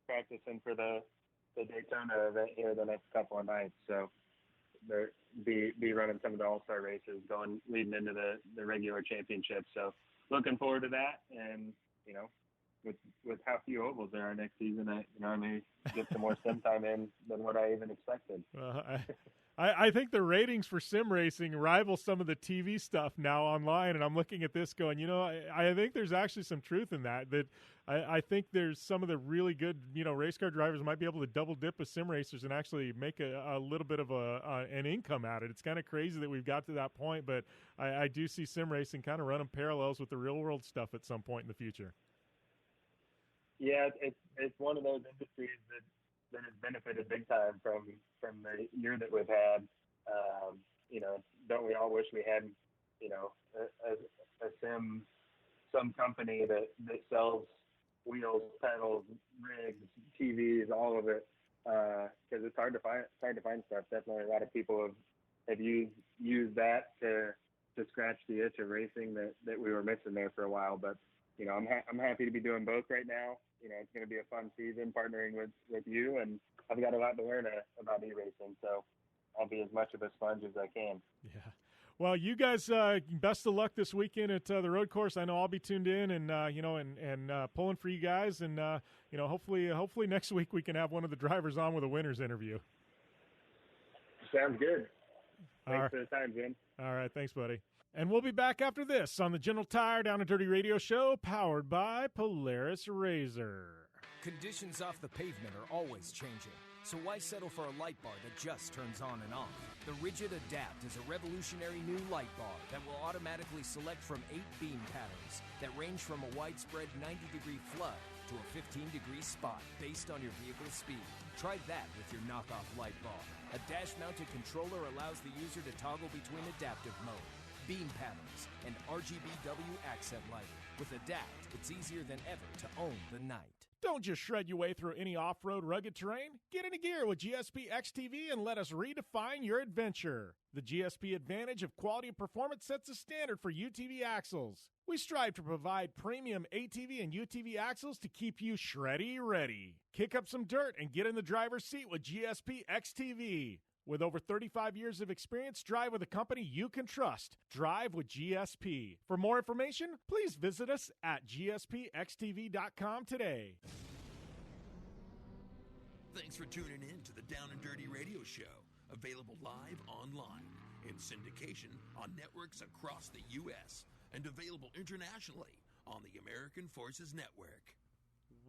Speaker 11: practicing for the Daytona event here the next couple of nights. So be running some of the All-Star races leading into the regular championship. So looking forward to that, and with how few ovals there are next season, I may get some more sim time in than what I even expected.
Speaker 2: I think the ratings for sim racing rival some of the TV stuff now online, and I'm looking at this going, I think there's actually some truth in that I think there's some of the really good, race car drivers might be able to double dip with sim racers and actually make a little bit of an income at it. It's kind of crazy that we've got to that point, but I do see sim racing kind of running parallels with the real world stuff at some point in the future.
Speaker 11: Yeah, it's one of those industries that has benefited big time from the year that we've had. Don't we all wish we had, some company that sells wheels, pedals, rigs, TVs, all of it, because it's hard to find stuff. Definitely a lot of people have used that to scratch the itch of racing that we were missing there for a while. But I'm happy to be doing both right now. It's going to be a fun season partnering with you, and I've got a lot to learn about e-racing, so I'll be as much of a sponge as I can.
Speaker 2: Yeah. Well, you guys, best of luck this weekend at the road course. I know I'll be tuned in and pulling for you guys, and hopefully next week we can have one of the drivers on with a winner's interview.
Speaker 11: Sounds good. Thanks for the time, Jim.
Speaker 2: All right, thanks, buddy. And we'll be back after this on the General Tire Down and Dirty Radio Show, powered by Polaris RZR.
Speaker 7: Conditions off the pavement are always changing, so why settle for a light bar that just turns on and off? The Rigid Adapt is a revolutionary new light bar that will automatically select from 8 beam patterns that range from a widespread 90-degree flood to a 15-degree spot based on your vehicle's speed. Try that with your knockoff light bar. A dash-mounted controller allows the user to toggle between adaptive mode, beam patterns, and RGBW accent lighting. With Adapt, it's easier than ever to own the night.
Speaker 2: Don't just shred your way through any off-road rugged terrain. Get into gear with GSP XTV and let us redefine your adventure. The GSP advantage of quality and performance sets a standard for UTV axles. We strive to provide premium ATV and UTV axles to keep you shreddy ready. Kick up some dirt and get in the driver's seat with GSP XTV. With over 35 years of experience, drive with a company you can trust. Drive with GSP. For more information, please visit us at gspxtv.com today.
Speaker 8: Thanks for tuning in to the Down and Dirty Radio Show. Available live online, in syndication on networks across the U.S., and available internationally on the American Forces Network.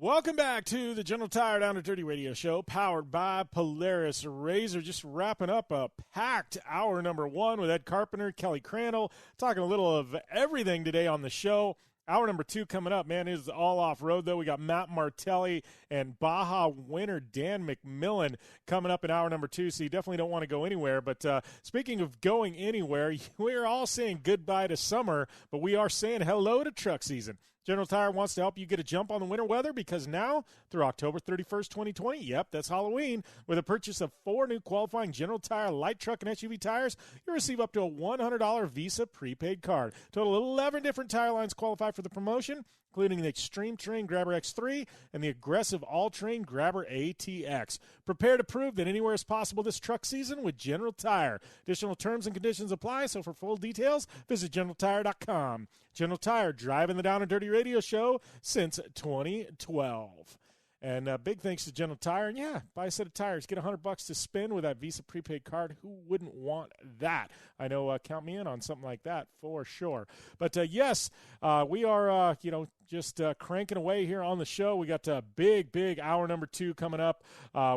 Speaker 2: Welcome back to the General Tire Down and Dirty Radio Show, powered by Polaris RZR. Just wrapping up a packed hour number 1 with Ed Carpenter, Kelly Crandall, talking a little of everything today on the show. Hour number 2 coming up, man, is all off-road, though. We got Matt Martelli and Baja winner Dan McMillin coming up in hour number 2, so you definitely don't want to go anywhere. But speaking of going anywhere, we're all saying goodbye to summer, but we are saying hello to truck season. General Tire wants to help you get a jump on the winter weather because now, through October 31st, 2020, yep, that's Halloween, with a purchase of 4 new qualifying General Tire light truck and SUV tires, you'll receive up to a $100 Visa prepaid card. Total 11 different tire lines qualify for the promotion, including the Extreme Terrain Grabber X3 and the Aggressive All-Terrain Grabber ATX. Prepare to prove that anywhere is possible this truck season with General Tire. Additional terms and conditions apply, so for full details, visit GeneralTire.com. General Tire, driving the Down and Dirty Radio Show since 2012. And big thanks to General Tire. And, yeah, buy a set of tires. Get $100 to spend with that Visa prepaid card. Who wouldn't want that? I know, count me in on something like that for sure. But, yes, we are, just cranking away here on the show. We got a big hour number 2 coming up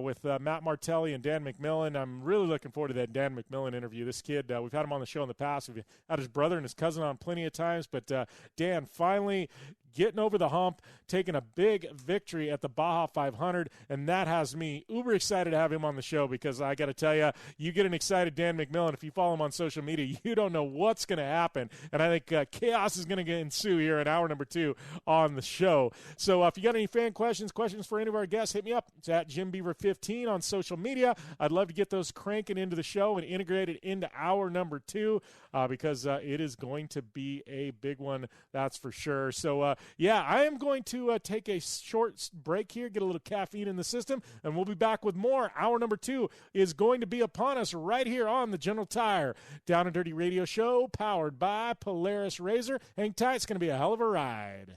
Speaker 2: with Matt Martelli and Dan McMillin. I'm really looking forward to that Dan McMillin interview. This kid, we've had him on the show in the past. We've had his brother and his cousin on plenty of times. But Dan finally getting over the hump, taking a big victory at the Baja 500, and that has me uber excited to have him on the show because I got to tell you, you get an excited Dan McMillin. If you follow him on social media, you don't know what's going to happen, and I think chaos is going to ensue here in hour number 2 on the show. So if you got any fan questions for any of our guests, hit me up. It's at Jim Beaver 15 on social media. I'd love to get those cranking into the show and integrate it into hour number 2 because it is going to be a big one, that's for sure. So, yeah, I am going to take a short break here, get a little caffeine in the system, and we'll be back with more. Hour number 2 is going to be upon us right here on the General Tire Down and Dirty Radio Show, powered by Polaris RZR. Hang tight, it's going to be a hell of a ride.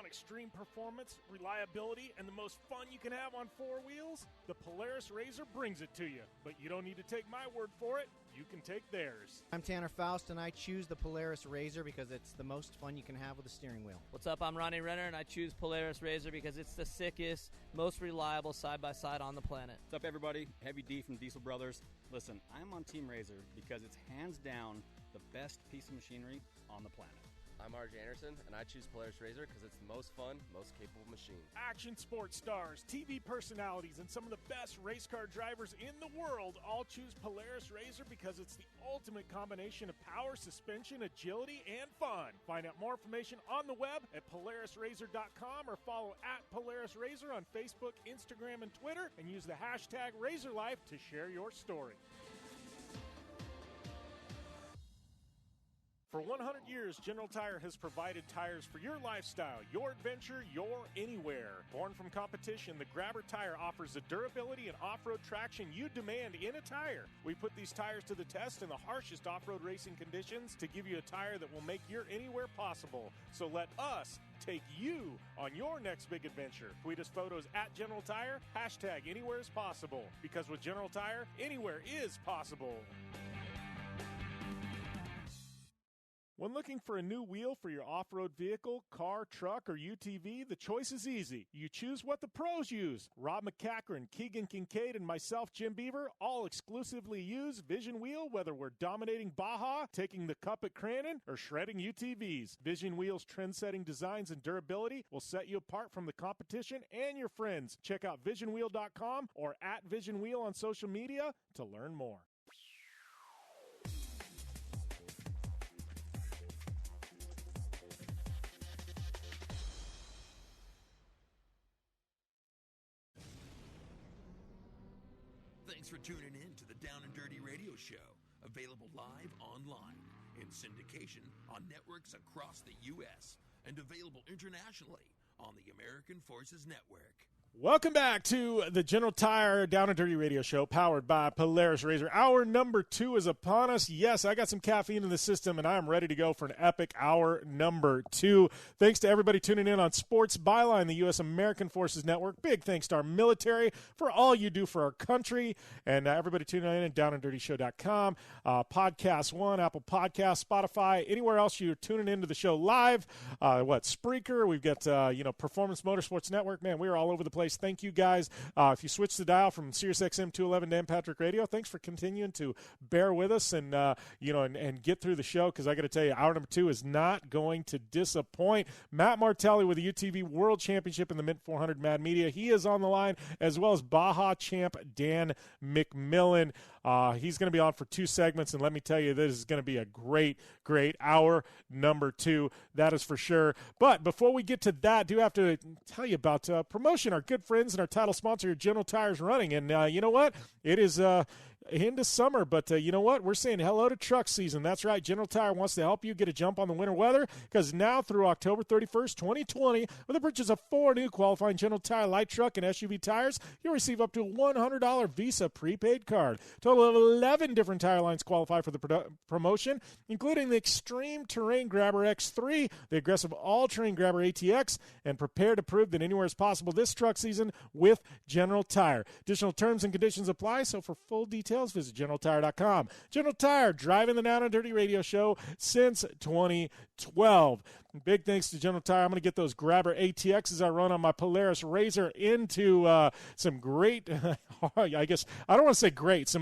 Speaker 2: Extreme performance, reliability, and the most fun you can have on 4 wheels? The Polaris RZR brings it to you. But you don't need to take my word for it. You can take theirs.
Speaker 3: I'm Tanner Faust, and I choose the Polaris RZR because it's the most fun you can have with a steering wheel.
Speaker 4: What's up? I'm Ronnie Renner, and I choose Polaris RZR because it's the sickest, most reliable side-by-side on the planet.
Speaker 5: What's up, everybody? Heavy D from Diesel Brothers. Listen, I'm on Team RZR because it's hands down the best piece of machinery on the planet.
Speaker 6: I'm RJ Anderson, and I choose Polaris RZR because it's the most fun, most capable machine.
Speaker 2: Action sports stars, TV personalities, and some of the best race car drivers in the world all choose Polaris RZR because it's the ultimate combination of power, suspension, agility, and fun. Find out more information on the web at PolarisRZR.com or follow at Polaris RZR on Facebook, Instagram, and Twitter, and use the hashtag RZRLife to share your story. For 100 years, General Tire has provided tires for your lifestyle, your adventure, your anywhere. Born from competition, the Grabber tire offers the durability and off-road traction you demand in a tire. We put these tires to the test in the harshest off-road racing conditions to give you a tire that will make your anywhere possible. So let us take you on your next big adventure. Tweet us photos at General Tire, hashtag anywhere is possible. Because with General Tire, anywhere is possible. When looking for a new wheel for your off-road vehicle, car, truck, or UTV, the choice is easy. You choose what the pros use. Rob McCachran, Keegan Kincaid, and myself, Jim Beaver, all exclusively use Vision Wheel, whether we're dominating Baja, taking the cup at Crandall, or shredding UTVs. Vision Wheel's trend-setting designs and durability will set you apart from the competition and your friends. Check out VisionWheel.com or at Vision Wheel on social media to learn more.
Speaker 8: Thanks for tuning in to the Down and Dirty Radio Show, available live online, in syndication on networks across the U.S., and available internationally on the American Forces Network.
Speaker 2: Welcome back to the General Tire Down and Dirty Radio Show, powered by Polaris RZR. Hour number 2 is upon us. Yes, I got some caffeine in the system, and I am ready to go for an epic hour number 2. Thanks to everybody tuning in on Sports Byline, the U.S. American Forces Network. Big thanks to our military for all you do for our country, and everybody tuning in at downanddirtyshow.com, Podcast One, Apple Podcasts, Spotify, anywhere else you're tuning into the show live. Spreaker, we've got Performance Motorsports Network. Man, we are all over the place. Thank you guys. If you switch the dial from Sirius XM 211 Dan Patrick Radio, thanks for continuing to bear with us and get through the show, because I got to tell you, hour number 2 is not going to disappoint. Matt Martelli with the UTV World Championship in the Mint 400 Mad Media. He is on the line, as well as Baja champ Dan McMillin. He's going to be on for 2 segments, and let me tell you, this is going to be a great hour number 2. That is for sure. But before we get to that, I do have to tell you about promotion. Our good friends and our title sponsor, General Tires Running. And you know what? It is into summer. But you know what? We're saying hello to truck season. That's right. General Tire wants to help you get a jump on the winter weather, because now through October 31st, 2020, with the purchase of 4 new qualifying General Tire light truck and SUV tires, you'll receive up to a $100 Visa prepaid card. Total of 11 different tire lines qualify for the promotion, including the Extreme Terrain Grabber X3, the aggressive all-terrain Grabber ATX, and prepare to prove that anywhere is possible this truck season with General Tire. Additional terms and conditions apply, so for full details, visit GeneralTire.com. General Tire, driving the Down and Dirty Radio Show since 2012. Big thanks to General Tire. I'm going to get those Grabber ATXs I run on my Polaris RZR into some great, I guess, I don't want to say great,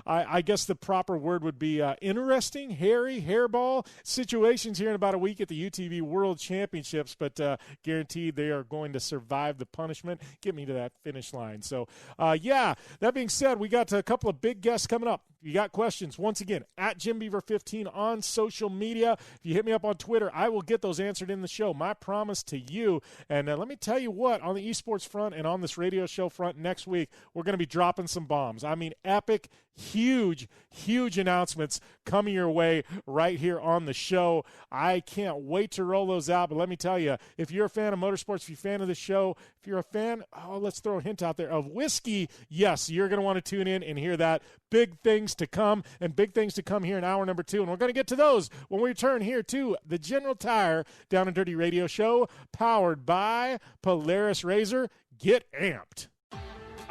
Speaker 2: I guess the proper word would be interesting, hairy, hairball situations here in about a week at the UTV World Championships, but guaranteed they are going to survive the punishment, get me to that finish line. So, that being said, we got a couple of big guests coming up. If you got questions, once again, at JimBeaver15 on social media. If you hit me up on Twitter, I will get those answered in the show. My promise to you. And let me tell you what, on the esports front and on this radio show front next week, we're going to be dropping some bombs. I mean, epic, huge announcements coming your way right here on the show. I can't wait to roll those out. But let me tell you, if you're a fan of motorsports, if you're a fan of the show, if you're a fan, let's throw a hint out there, of whiskey, yes, you're going to want to tune in and hear that. Big things to come, and big things to come here in hour number 2. And we're going to get to those when we return here to the General Tire Down and Dirty Radio Show, powered by Polaris RZR. Get amped.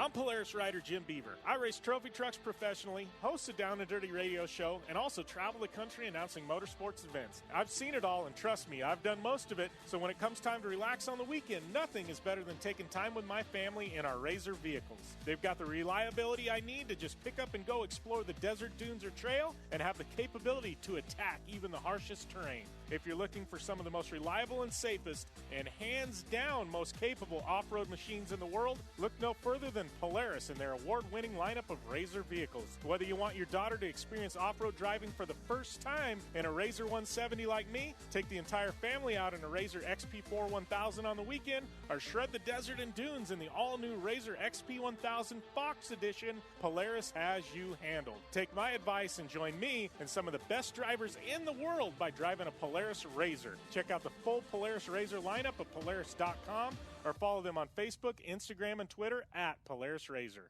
Speaker 2: I'm Polaris rider Jim Beaver. I race trophy trucks professionally, host a Down and Dirty radio show, and also travel the country announcing motorsports events. I've seen it all, and trust me, I've done most of it, so when it comes time to relax on the weekend, nothing is better than taking time with my family in our RZR vehicles. They've got the reliability I need to just pick up and go explore the desert, dunes, or trail, and have the capability to attack even the harshest terrain. If you're looking for some of the most reliable and safest, and hands down most capable off-road machines in the world, look no further than Polaris and their award-winning lineup of RZR vehicles. Whether you want your daughter to experience off-road driving for the first time in a RZR 170 like me, take the entire family out in a RZR XP4 1000 on the weekend, or shred the desert and dunes in the all-new RZR XP 1000 Fox Edition, Polaris has you handled. Take my advice and join me and some of the best drivers in the world by driving a Polaris RZR. Check out the full Polaris RZR lineup at Polaris.com, or follow them on Facebook, Instagram, and Twitter at Polaris RZR.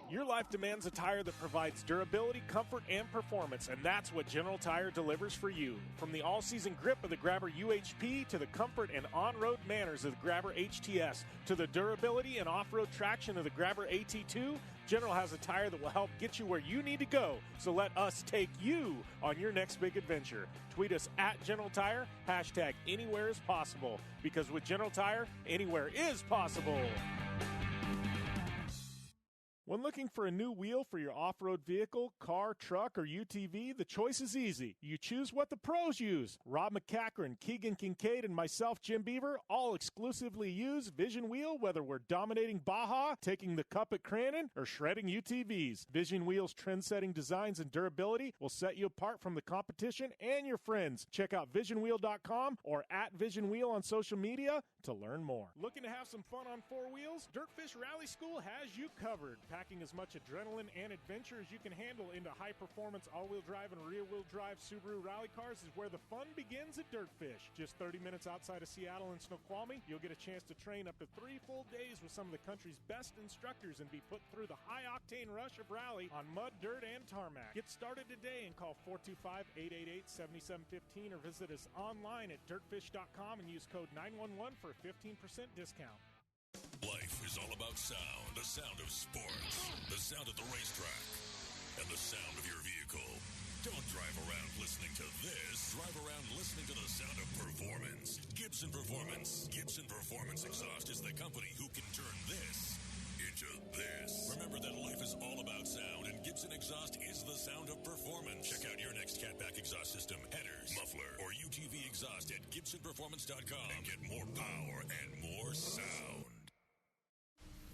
Speaker 2: Your life demands a tire that provides durability, comfort, and performance, and that's what General Tire delivers for you. From the all-season grip of the Grabber UHP to the comfort and on-road manners of the Grabber HTS to the durability and off-road traction of the Grabber AT2, General has a tire that will help get you where you need to go. So let us take you on your next big adventure. Tweet us at General Tire, hashtag anywhere is possible, because with General Tire, anywhere is possible. When looking for a new wheel for your off-road vehicle, car, truck, or UTV, the choice is easy. You choose what the pros use. Rob McCachran, Keegan Kincaid, and myself, Jim Beaver, all exclusively use Vision Wheel, whether we're dominating Baja, taking the cup at Crandall, or shredding UTVs. Vision Wheel's trend-setting designs and durability will set you apart from the competition and your friends. Check out visionwheel.com or at Vision Wheel on social media to learn more. Looking to have some fun on four wheels? Dirtfish Rally School has you covered. Packing as much adrenaline and adventure as you can handle into high-performance all-wheel drive and rear-wheel drive Subaru rally cars is where the fun begins at Dirtfish. Just 30 minutes outside of Seattle and Snoqualmie, you'll get a chance to train up to 3 full days with some of the country's best instructors and be put through the high-octane rush of rally on mud, dirt, and tarmac. Get started today and call 425-888-7715 or visit us online at dirtfish.com and use code 911 for a 15% discount.
Speaker 10: Life is all about sound, the sound of sports, the sound at the racetrack, and the sound of your vehicle. Don't drive around listening to this. Drive around listening to the sound of performance. Gibson Performance. Gibson Performance Exhaust is the company who can turn this into this. Remember that life is all about sound, and Gibson Exhaust is the sound of performance. Check out your next catback exhaust system, headers, muffler, or UTV exhaust at GibsonPerformance.com and get more power and more sound.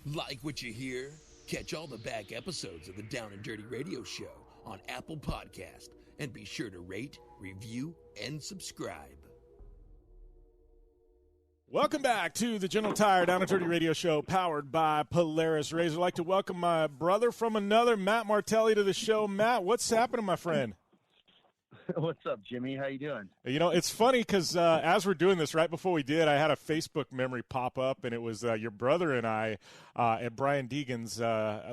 Speaker 8: Like what you hear? Catch all the back episodes of the Down and Dirty Radio Show on Apple Podcast, and be sure to rate, review, and subscribe.
Speaker 2: Welcome back to the General Tire Down and Dirty Radio Show, powered by Polaris RZR. I'd like to welcome my brother from another, Matt Martelli, to the show. Matt, what's happening, my friend?
Speaker 12: What's up, Jimmy? How you doing?
Speaker 2: You know, it's funny because as we're doing this, right before we did, I had a Facebook memory pop up, and it was your brother and I at Brian Deegan's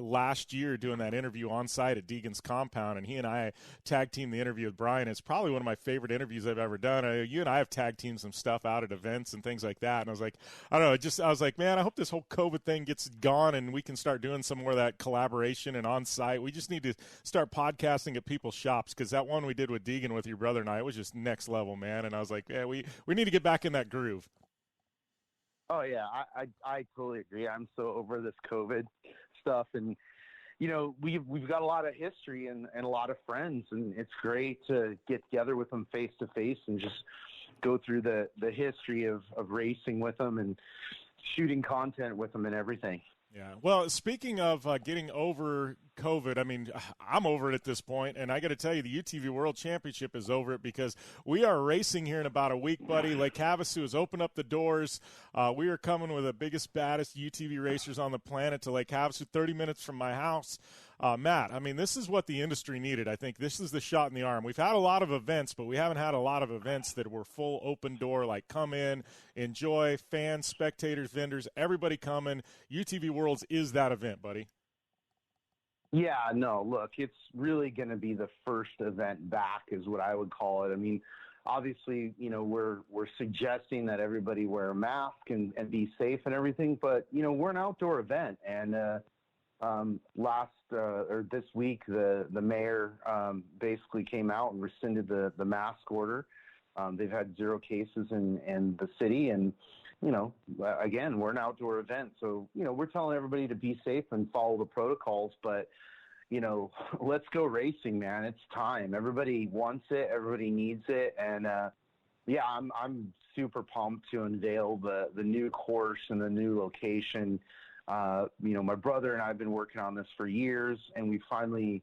Speaker 2: last year doing that interview on site at Deegan's compound, and he and I tag teamed the interview with Brian. It's probably one of my favorite interviews I've ever done. You and I have tag teamed some stuff out at events and things like that, and I was like, I don't know, I was like, man, I hope this whole COVID thing gets gone and we can start doing some more of that collaboration and on site. We just need to start podcasting at people's shops, because that one we did with Deegan with your brother and I, it was just next level, man. And I was like, yeah, we need to get back in that groove.
Speaker 12: Oh yeah, I totally agree. I'm so over this COVID stuff, and you know, we've got a lot of history and a lot of friends, and it's great to get together with them face to face and just go through the history of racing with them and shooting content with them and everything.
Speaker 2: Yeah. Well, speaking of getting over COVID, I mean, I'm over it at this point, and I got to tell you, the UTV World Championship is over it, because we are racing here in about a week, buddy. Lake Havasu has opened up the doors. We are coming with the biggest, baddest UTV racers on the planet to Lake Havasu, 30 minutes from my house. Matt, I mean, this is what the industry needed. I think this is the shot in the arm. We've had a lot of events, but we haven't had a lot of events that were full open door, like come in, enjoy, fans, spectators, vendors, everybody coming. UTV Worlds is that event, buddy.
Speaker 12: Yeah, no, look, it's really going to be the first event back is what I would call it. I mean, obviously, you know, we're suggesting that everybody wear a mask and be safe and everything, but, you know, we're an outdoor event, and this week, the mayor basically came out and rescinded the mask order. They've had 0 cases in the city, and you know, again, we're an outdoor event, so you know, we're telling everybody to be safe and follow the protocols. But you know, let's go racing, man! It's time. Everybody wants it. Everybody needs it, and yeah, I'm super pumped to unveil the new course and the new location. You know, my brother and I have been working on this for years, and we finally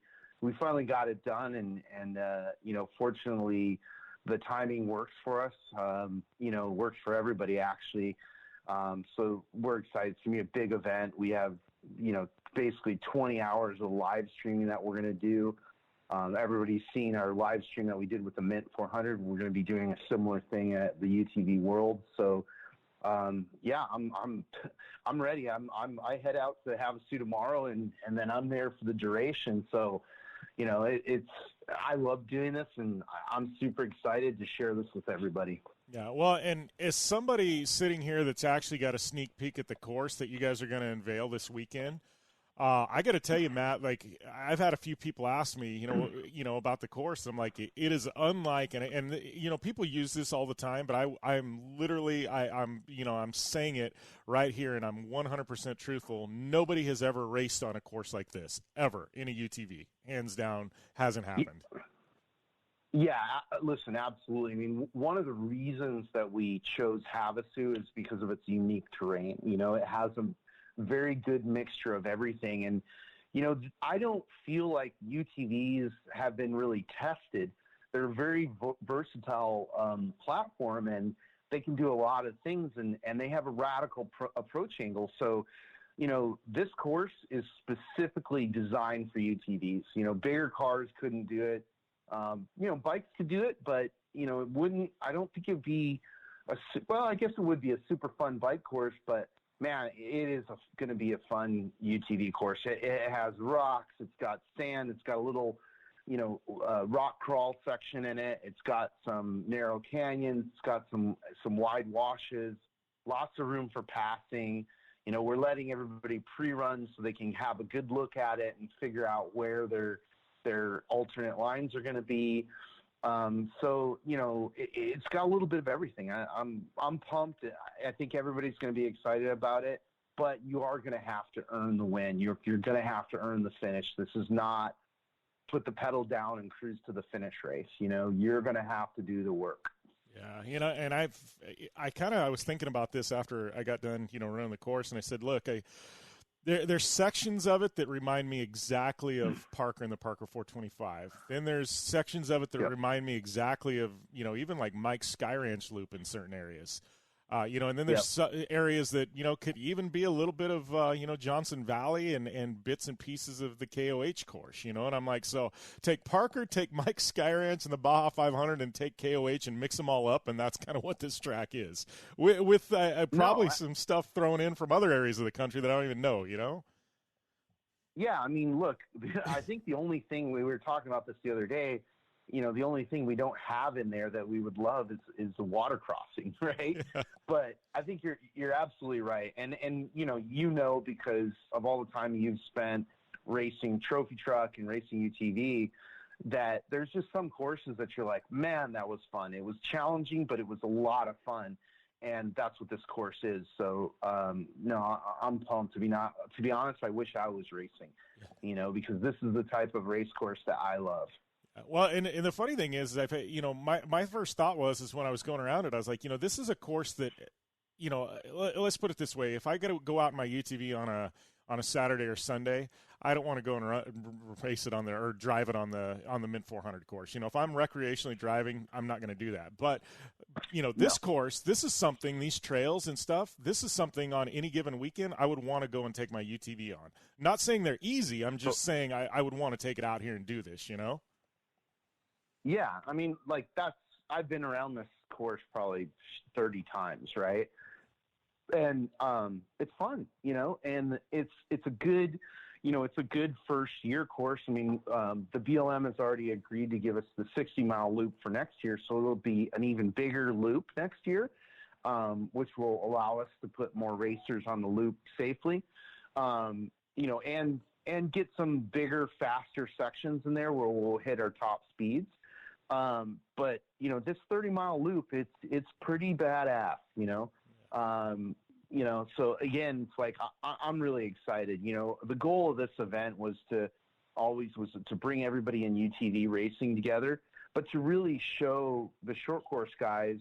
Speaker 12: got it done. And you know, fortunately, the timing works for us. You know, works for everybody actually. So we're excited. It's gonna be a big event. We have, you know, basically 20 hours of live streaming that we're gonna do. Everybody's seen our live stream that we did with the Mint 400. We're gonna be doing a similar thing at the UTV World. So. Yeah, I'm ready. I head out to Havasu tomorrow, and then I'm there for the duration. So, you know, I love doing this, and I'm super excited to share this with everybody.
Speaker 2: Yeah, well, and as somebody sitting here that's actually got a sneak peek at the course that you guys are going to unveil this weekend, I got to tell you, Matt, like I've had a few people ask me, you know, about the course. I'm like, it is unlike, and you know, people use this all the time, but I'm literally, I'm saying it right here, and I'm 100% truthful. Nobody has ever raced on a course like this ever in a UTV. Hands down, hasn't happened.
Speaker 12: Yeah, listen, absolutely. I mean, one of the reasons that we chose Havasu is because of its unique terrain. You know, it has a very good mixture of everything. And, you know, I don't feel like UTVs have been really tested. They're a very versatile platform, and they can do a lot of things, and they have a radical approach angle. So, you know, this course is specifically designed for UTVs. You know, bigger cars couldn't do it. You know, bikes could do it, but, you know, I don't think it'd be I guess it would be a super fun bike course, but man, it is going to be a fun UTV course. It has rocks. It's got sand. It's got a little, you know, rock crawl section in it. It's got some narrow canyons. It's got some wide washes, lots of room for passing. You know, we're letting everybody pre-run so they can have a good look at it and figure out where their alternate lines are going to be. So, you know, it's got a little bit of everything. I'm pumped. I think everybody's going to be excited about it, but you are going to have to earn the win. You're going to have to earn the finish. This is not put the pedal down and cruise to the finish race. You know, you're going to have to do the work.
Speaker 2: Yeah, you know, and I was thinking about this after I got done, you know, running the course, and I said, look, There's sections of it that remind me exactly of Parker and the Parker 425. Then there's sections of it that remind me exactly of, you know, even like Mike's Sky Ranch loop in certain areas. And then there's areas that, could even be a little bit of, Johnson Valley and bits and pieces of the KOH course, and I'm like, so take Parker, take Mike Skyranch and the Baja 500 and take KOH and mix them all up, and that's kind of what this track is, with probably some stuff thrown in from other areas of the country that I don't even know,
Speaker 12: Yeah, I mean, look, I think the only thing, we were talking about this the other day, the only thing we don't have in there that we would love is the water crossing, right? Yeah. But I think you're absolutely right. And because of all the time you've spent racing trophy truck and racing UTV, that there's just some courses that you're like, man, that was fun. It was challenging, but it was a lot of fun. And that's what this course is. So, no, I'm pumped. To be honest, I wish I was racing, because this is the type of race course that I love.
Speaker 2: Well, and the funny thing is, my first thought is when I was going around it, I was like, this is a course that, let's put it this way. If I got to go out in my UTV on a Saturday or Sunday, I don't want to go and race it on there or drive it on the Mint 400 course. If I'm recreationally driving, I'm not going to do that. But, this course, this is something, these trails and stuff, this is something on any given weekend I would want to go and take my UTV on. Not saying they're easy. I'm just saying I would want to take it out here and do this,
Speaker 12: Yeah, I mean, I've been around this course probably 30 times, right? And it's fun, and it's a good, it's a good first year course. I mean, the BLM has already agreed to give us the 60-mile loop for next year, so it'll be an even bigger loop next year, which will allow us to put more racers on the loop safely, and get some bigger, faster sections in there where we'll hit our top speeds. But this 30-mile loop, it's pretty badass, so again, it's like, I'm really excited. The goal of this event was to bring everybody in UTV racing together, but to really show the short course guys,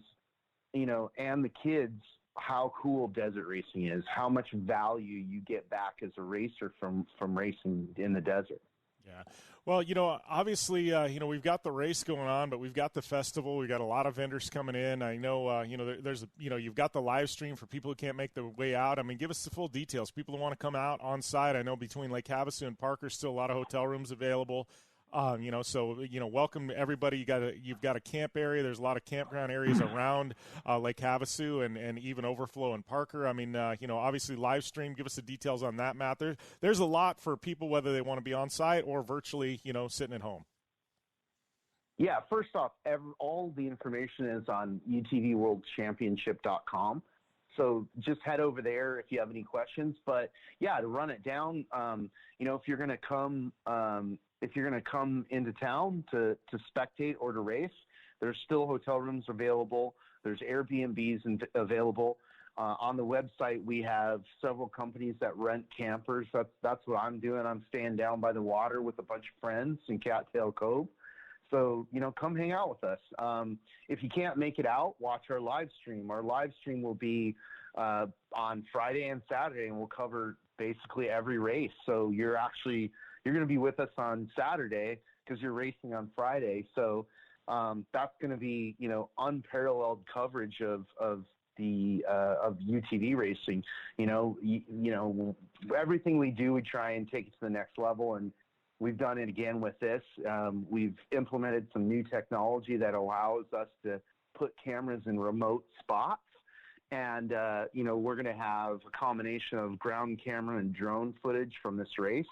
Speaker 12: and the kids how cool desert racing is, how much value you get back as a racer from racing in the desert.
Speaker 2: Yeah. Well, obviously, we've got the race going on, but we've got the festival. We've got a lot of vendors coming in. I know, there's, you've got the live stream for people who can't make their way out. I mean, give us the full details. People who want to come out on site. I know between Lake Havasu and Parker, still a lot of hotel rooms available. Welcome everybody. You've got a camp area. There's a lot of campground areas around Lake Havasu and even Overflow and Parker. I mean, obviously live stream. Give us the details on that, Matt. There's a lot for people, whether they want to be on site or virtually, sitting at home.
Speaker 12: Yeah. First off, all the information is on UTVWorldChampionship.com. So just head over there if you have any questions. But yeah, to run it down, if you're going to come, into town to spectate or to race, there's still hotel rooms available. There's Airbnbs available. On the website, we have several companies that rent campers. That's what I'm doing. I'm staying down by the water with a bunch of friends in Cattail Cove. So, come hang out with us. If you can't make it out, watch our live stream. Our live stream will be on Friday and Saturday, and we'll cover basically every race. So you're going to be with us on Saturday because you're racing on Friday. So that's going to be, unparalleled coverage of UTV racing. Everything we do, we try and take it to the next level, and we've done it again with this. We've implemented some new technology that allows us to put cameras in remote spots. And, we're going to have a combination of ground camera and drone footage from this race.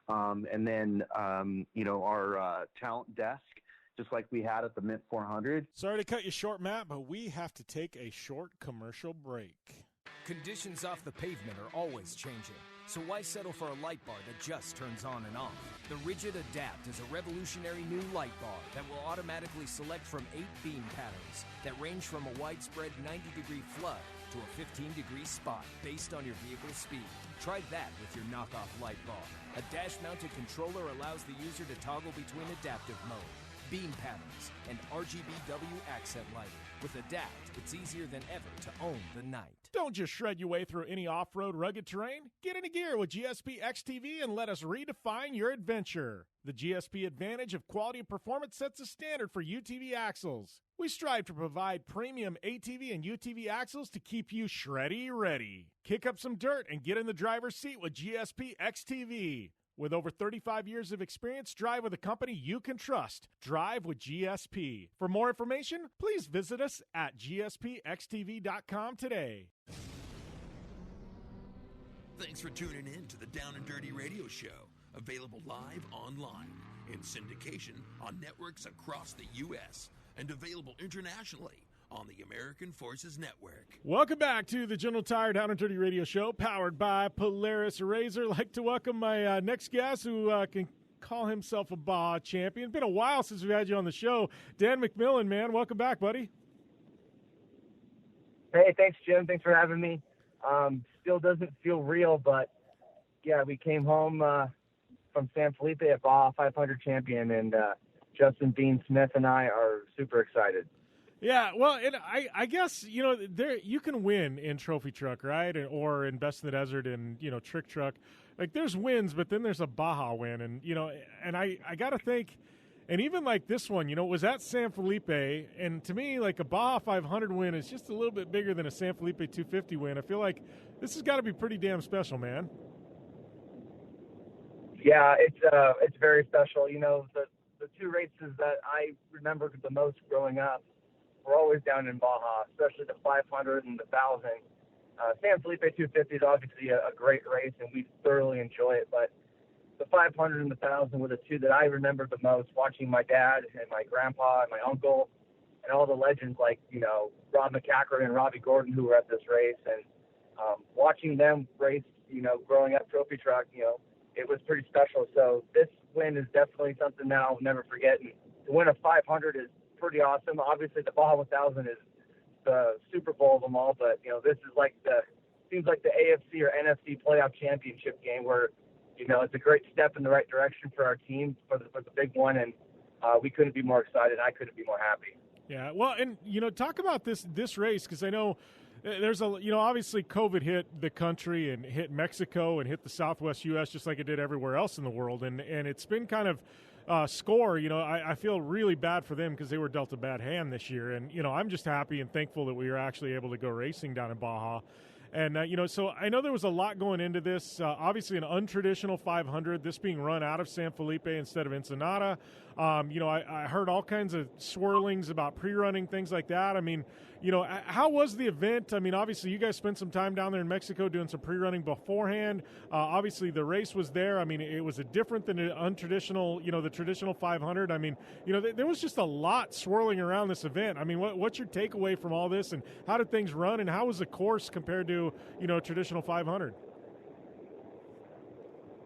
Speaker 12: And then, our talent desk, just like we had at the Mint 400.
Speaker 2: Sorry to cut you short, Matt, but we have to take a short commercial break.
Speaker 7: Conditions off the pavement are always changing, so why settle for a light bar that just turns on and off? The Rigid Adapt is a revolutionary new light bar that will automatically select from 8 beam patterns that range from a widespread 90-degree flood to a 15-degree spot based on your vehicle's speed. Try that with your knockoff light bar. A dash-mounted controller allows the user to toggle between adaptive mode, beam patterns, and RGBW accent lighting. With Adapt, it's easier than ever to own the night.
Speaker 2: Don't just shred your way through any off-road rugged terrain. Get into gear with GSP XTV and let us redefine your adventure. The GSP advantage of quality and performance sets a standard for UTV axles. We strive to provide premium ATV and UTV axles to keep you shreddy ready. Kick up some dirt and get in the driver's seat with GSP XTV. With over 35 years of experience, drive with a company you can trust. Drive with GSP. For more information, please visit us at gspxtv.com today.
Speaker 8: Thanks for tuning in to the Down and Dirty Radio Show, available live online, in syndication on networks across the U.S., and available internationally on the American Forces Network.
Speaker 2: Welcome back to the General Tire Down and Dirty Radio Show, powered by Polaris RZR. I'd like to welcome my next guest, who can call himself a Baja champion. It's been a while since we've had you on the show. Dan McMillin, man, welcome back, buddy.
Speaker 13: Hey, thanks, Jim. Thanks for having me. Still doesn't feel real, but yeah, we came home from San Felipe at Baja 500 champion, and Justin Bean Smith and I are super excited.
Speaker 2: Yeah, well, I guess, you know, there you can win in trophy truck, right? Or in Best in the Desert and, you know, trick truck. Like, there's wins, but then there's a Baja win. And, you know, and I got to think, and even like this one, you know, it was at San Felipe. And to me, like, a Baja 500 win is just a little bit bigger than a San Felipe 250 win. I feel like this has got to be pretty damn special, man.
Speaker 13: Yeah, it's very special. You know, the two races that I remember the most growing up, we're always down in Baja, especially the 500 and the 1,000. San Felipe 250 is obviously a great race, and we thoroughly enjoy it. But the 500 and the 1,000 were the two that I remember the most, watching my dad and my grandpa and my uncle and all the legends like, you know, Rob McCackern and Robbie Gordon, who were at this race. And watching them race, you know, growing up trophy truck, you know, it was pretty special. So this win is definitely something that I'll never forget. And to win a 500 is pretty awesome. Obviously, the Baja 1000 is the Super Bowl of them all, but you know, this is like seems like the AFC or NFC playoff championship game, where you know it's a great step in the right direction for our team for the big one, and we couldn't be more excited. I couldn't be more happy.
Speaker 2: Yeah, well, and you know, talk about this race, because I know there's obviously COVID hit the country and hit Mexico and hit the Southwest U.S. just like it did everywhere else in the world, and it's been kind of score, you know, I feel really bad for them because they were dealt a bad hand this year. And, you know, I'm just happy and thankful that we were actually able to go racing down in Baja. And, you know, so I know there was a lot going into this. Obviously, an untraditional 500, this being run out of San Felipe instead of Ensenada. You know, I heard all kinds of swirlings about pre-running, things like that. I mean, you know, how was the event? I mean, obviously, you guys spent some time down there in Mexico doing some pre-running beforehand. Obviously, the race was there. I mean, it was different than an untraditional, you know, the traditional 500. I mean, you know, there was just a lot swirling around this event. I mean, what's your takeaway from all this, and how did things run, and how was the course compared to, you know, traditional 500?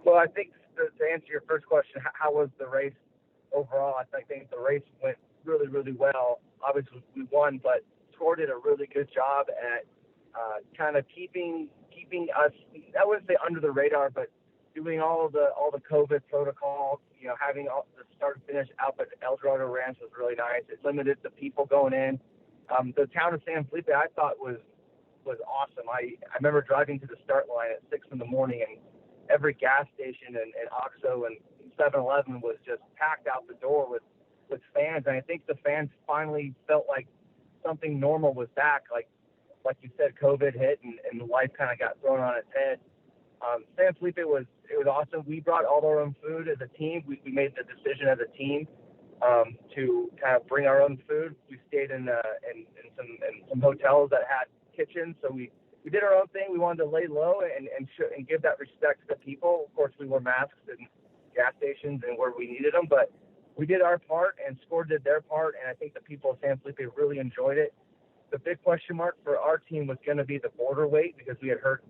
Speaker 13: Well, I think to answer your first question, how was the race overall? I think the race went really, really well. Obviously, we won, but Score did a really good job at kind of keeping us, I wouldn't say under the radar, but doing all the COVID protocols. You know, having all the start and finish out at El Dorado Ranch was really nice. It limited the people going in. The town of San Felipe, I thought was awesome. I remember driving to the start line at 6 in the morning, and every gas station and OXXO and 7-Eleven was just packed out the door with fans. And I think the fans finally felt like something normal was back. Like you said, COVID hit and life kind of got thrown on its head. San Felipe was awesome. We brought all our own food as a team. We made the decision as a team to kind of bring our own food. We stayed in some hotels that had kitchens, so we did our own thing. We wanted to lay low and give that respect to the people. Of course, we wore masks in gas stations and where we needed them, but we did our part, and Score did their part, and I think the people of San Felipe really enjoyed it. The big question mark for our team was going to be the border wait, because we had heard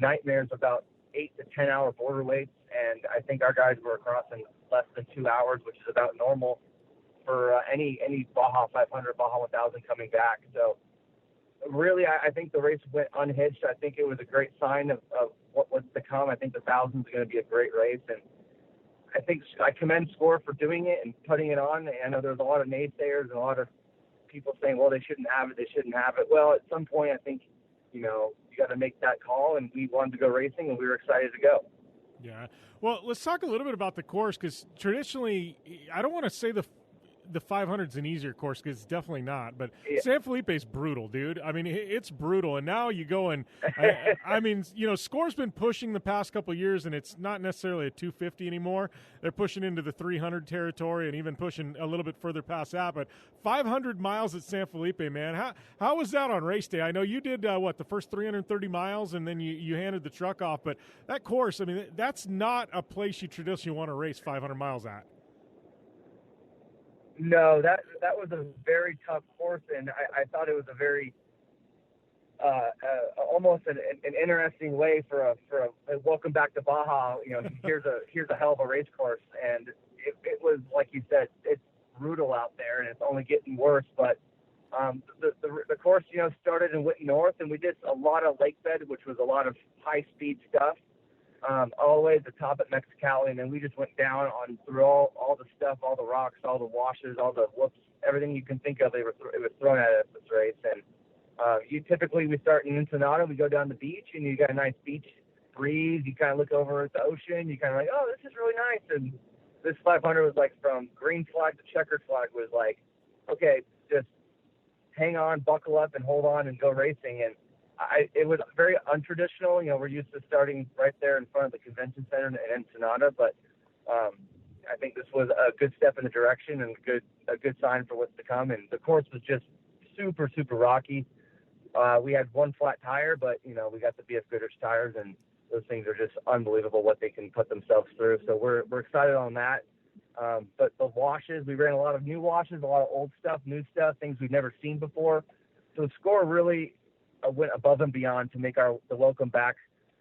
Speaker 13: nightmares about 8 to 10 hour border waits, and I think our guys were across in less than 2 hours, which is about normal for any Baja 500, Baja 1000 coming back. So really, I think the race went unhitched. I think it was a great sign of what was to come. I think the 1000 is going to be a great race, and I think I commend Score for doing it and putting it on. I know there's a lot of naysayers and a lot of people saying, well, they shouldn't have it. Well, at some point, I think, you got to make that call, and we wanted to go racing, and we were excited to go.
Speaker 2: Yeah. Well, let's talk a little bit about the course, because traditionally, I don't want to say the 500's an easier course, because it's definitely not. But
Speaker 13: yeah.
Speaker 2: San Felipe's brutal, dude. I mean, it's brutal. And now you go and, I mean, Score's been pushing the past couple of years, and it's not necessarily a 250 anymore. They're pushing into the 300 territory and even pushing a little bit further past that. But 500 miles at San Felipe, man. How was that on race day? I know you did, the first 330 miles, and then you handed the truck off. But that course, I mean, that's not a place you traditionally want to race 500 miles at.
Speaker 13: No, that was a very tough course, and I thought it was a very almost an interesting way for a welcome back to Baja. Here's a hell of a race course, and it was, like you said, it's brutal out there, and it's only getting worse. But the course started and went north, and we did a lot of lake bed, which was a lot of high speed stuff. All the way at the top at Mexicali, and then we just went down through all the stuff, all the rocks, all the washes, all the whoops, everything you can think of. It was thrown at us this race, and we start in Ensenada, we go down the beach, and you got a nice beach breeze. You kind of look over at the ocean, you kind of like, oh, this is really nice. And this 500 was like from green flag to checkered flag, was like, okay, just hang on, buckle up, and hold on, and go racing. And it was very untraditional. We're used to starting right there in front of the convention center in Ensenada, but I think this was a good step in the direction and a good sign for what's to come. And the course was just super, super rocky. We had one flat tire, but we got the BF Goodrich tires, and those things are just unbelievable what they can put themselves through. So we're excited on that. But the washes, we ran a lot of new washes, a lot of old stuff, new stuff, things we've never seen before. So the Score really went above and beyond to make the welcome back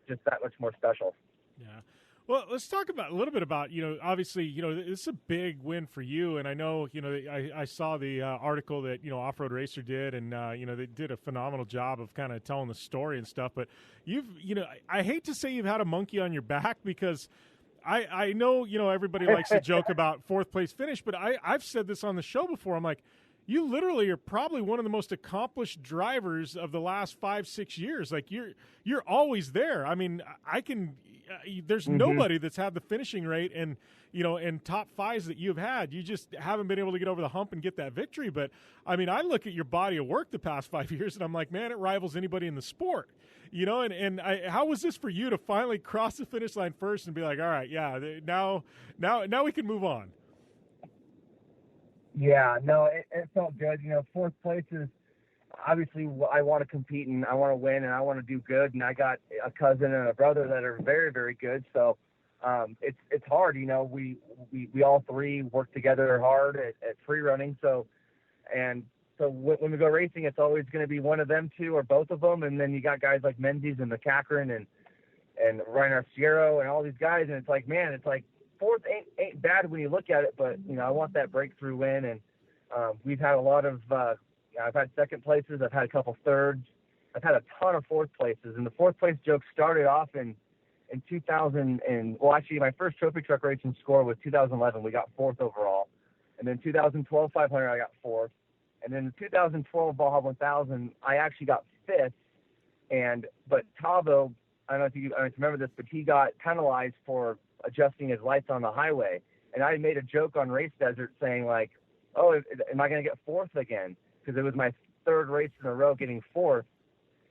Speaker 13: just that much more special.
Speaker 2: Yeah. Well, let's talk a little bit about, obviously, this is a big win for you. And I know, I saw the article that, Off-Road Racer did, and, they did a phenomenal job of kind of telling the story and stuff. But I hate to say you've had a monkey on your back, because I know, everybody likes to joke about fourth place finish, but I've said this on the show before. I'm like, you literally are probably one of the most accomplished drivers of the last 5-6 years. Like you're always there. I mean, there's nobody that's had the finishing rate and top fives that you've had. You just haven't been able to get over the hump and get that victory. But I mean, I look at your body of work the past 5 years, and I'm like, man, it rivals anybody in the sport. How was this for you to finally cross the finish line first and be like, all right, yeah, now we can move on?
Speaker 13: Yeah, no, it felt good. Fourth place is obviously I want to compete, and I want to win, and I want to do good. And I got a cousin and a brother that are very, very good. So it's hard. We all three work together hard at free running. So when we go racing, it's always going to be one of them two or both of them. And then you got guys like Menzies and McCachran and Ryan Arciero and all these guys. And it's like, man, fourth ain't bad when you look at it, but I want that breakthrough win. And we've had a lot of I've had second places, I've had a couple thirds, I've had a ton of fourth places. And the fourth place joke started off in 2000, and actually my first trophy truck racing score was 2011. We got fourth overall, and then 2012 500 I got fourth, and then the 2012 Baja 1000 I actually got fifth. But Tavo, I don't know if you remember this, but he got penalized for adjusting his lights on the highway. And I made a joke on Race Desert saying like, oh, am I going to get fourth again? Because it was my third race in a row getting fourth.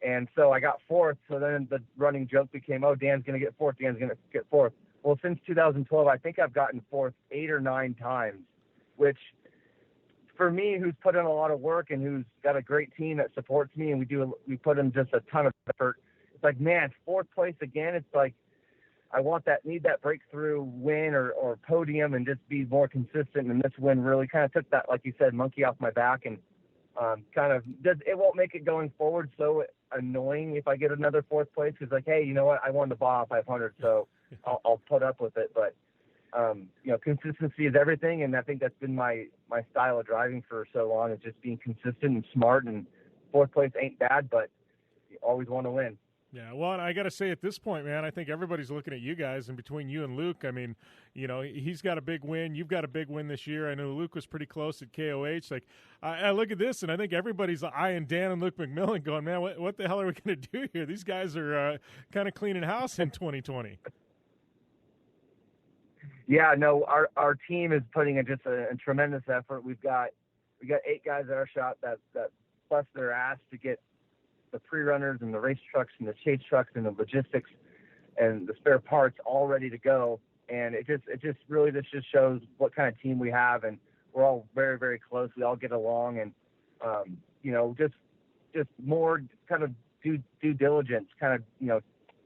Speaker 13: And so I got fourth. So then the running joke became, oh, Dan's going to get fourth. Dan's going to get fourth. Well, since 2012, I think I've gotten fourth 8 or 9 times, which for me, who's put in a lot of work and who's got a great team that supports me, and we put in just a ton of effort. It's like, man, fourth place again. It's like, I need that breakthrough win or podium and just be more consistent. And this win really kind of took that, like you said, monkey off my back, and it won't make it going forward so annoying if I get another fourth place. It's like, hey, you know what? I won the Baja 500, so I'll put up with it. But consistency is everything, and I think that's been my style of driving for so long, is just being consistent and smart. And fourth place ain't bad, but you always want to win.
Speaker 2: Yeah, well, and I got to say at this point, man, I think everybody's looking at you guys, and between you and Luke, I mean, you know, he's got a big win. You've got a big win this year. I know Luke was pretty close at KOH. Like, I look at this, and I think everybody's eyeing Dan and Luke McMillin going, man, what the hell are we going to do here? These guys are kind of cleaning house in 2020.
Speaker 13: Yeah, no, our team is putting in just a tremendous effort. We got 8 guys at our shop that bust their ass to get the pre-runners and the race trucks and the chase trucks and the logistics and the spare parts all ready to go. And it just really just shows what kind of team we have, and we're all very, very close. We all get along, and you know, just more kind of due diligence, kind of, you know,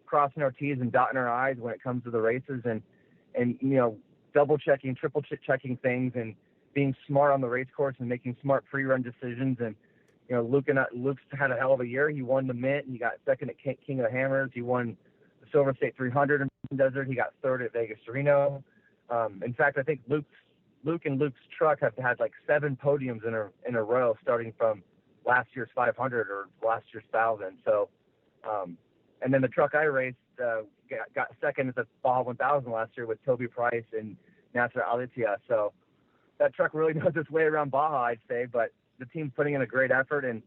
Speaker 13: crossing our T's and dotting our I's when it comes to the races, and you know, double checking, triple checking things, and being smart on the race course and making smart pre-run decisions. And you know, Luke's had a hell of a year. He won the Mint, and he got second at King of the Hammers. He won the Silver State 300 in Desert. He got third at Vegas to Reno. In fact, I think Luke and Luke's truck have had like 7 podiums in a row, starting from last year's 500 or last year's 1,000. So, and then the truck I raced got second at the Baja 1000 last year with Toby Price and Nasser Alitia. So that truck really knows its way around Baja, I'd say. But the team's putting in a great effort, and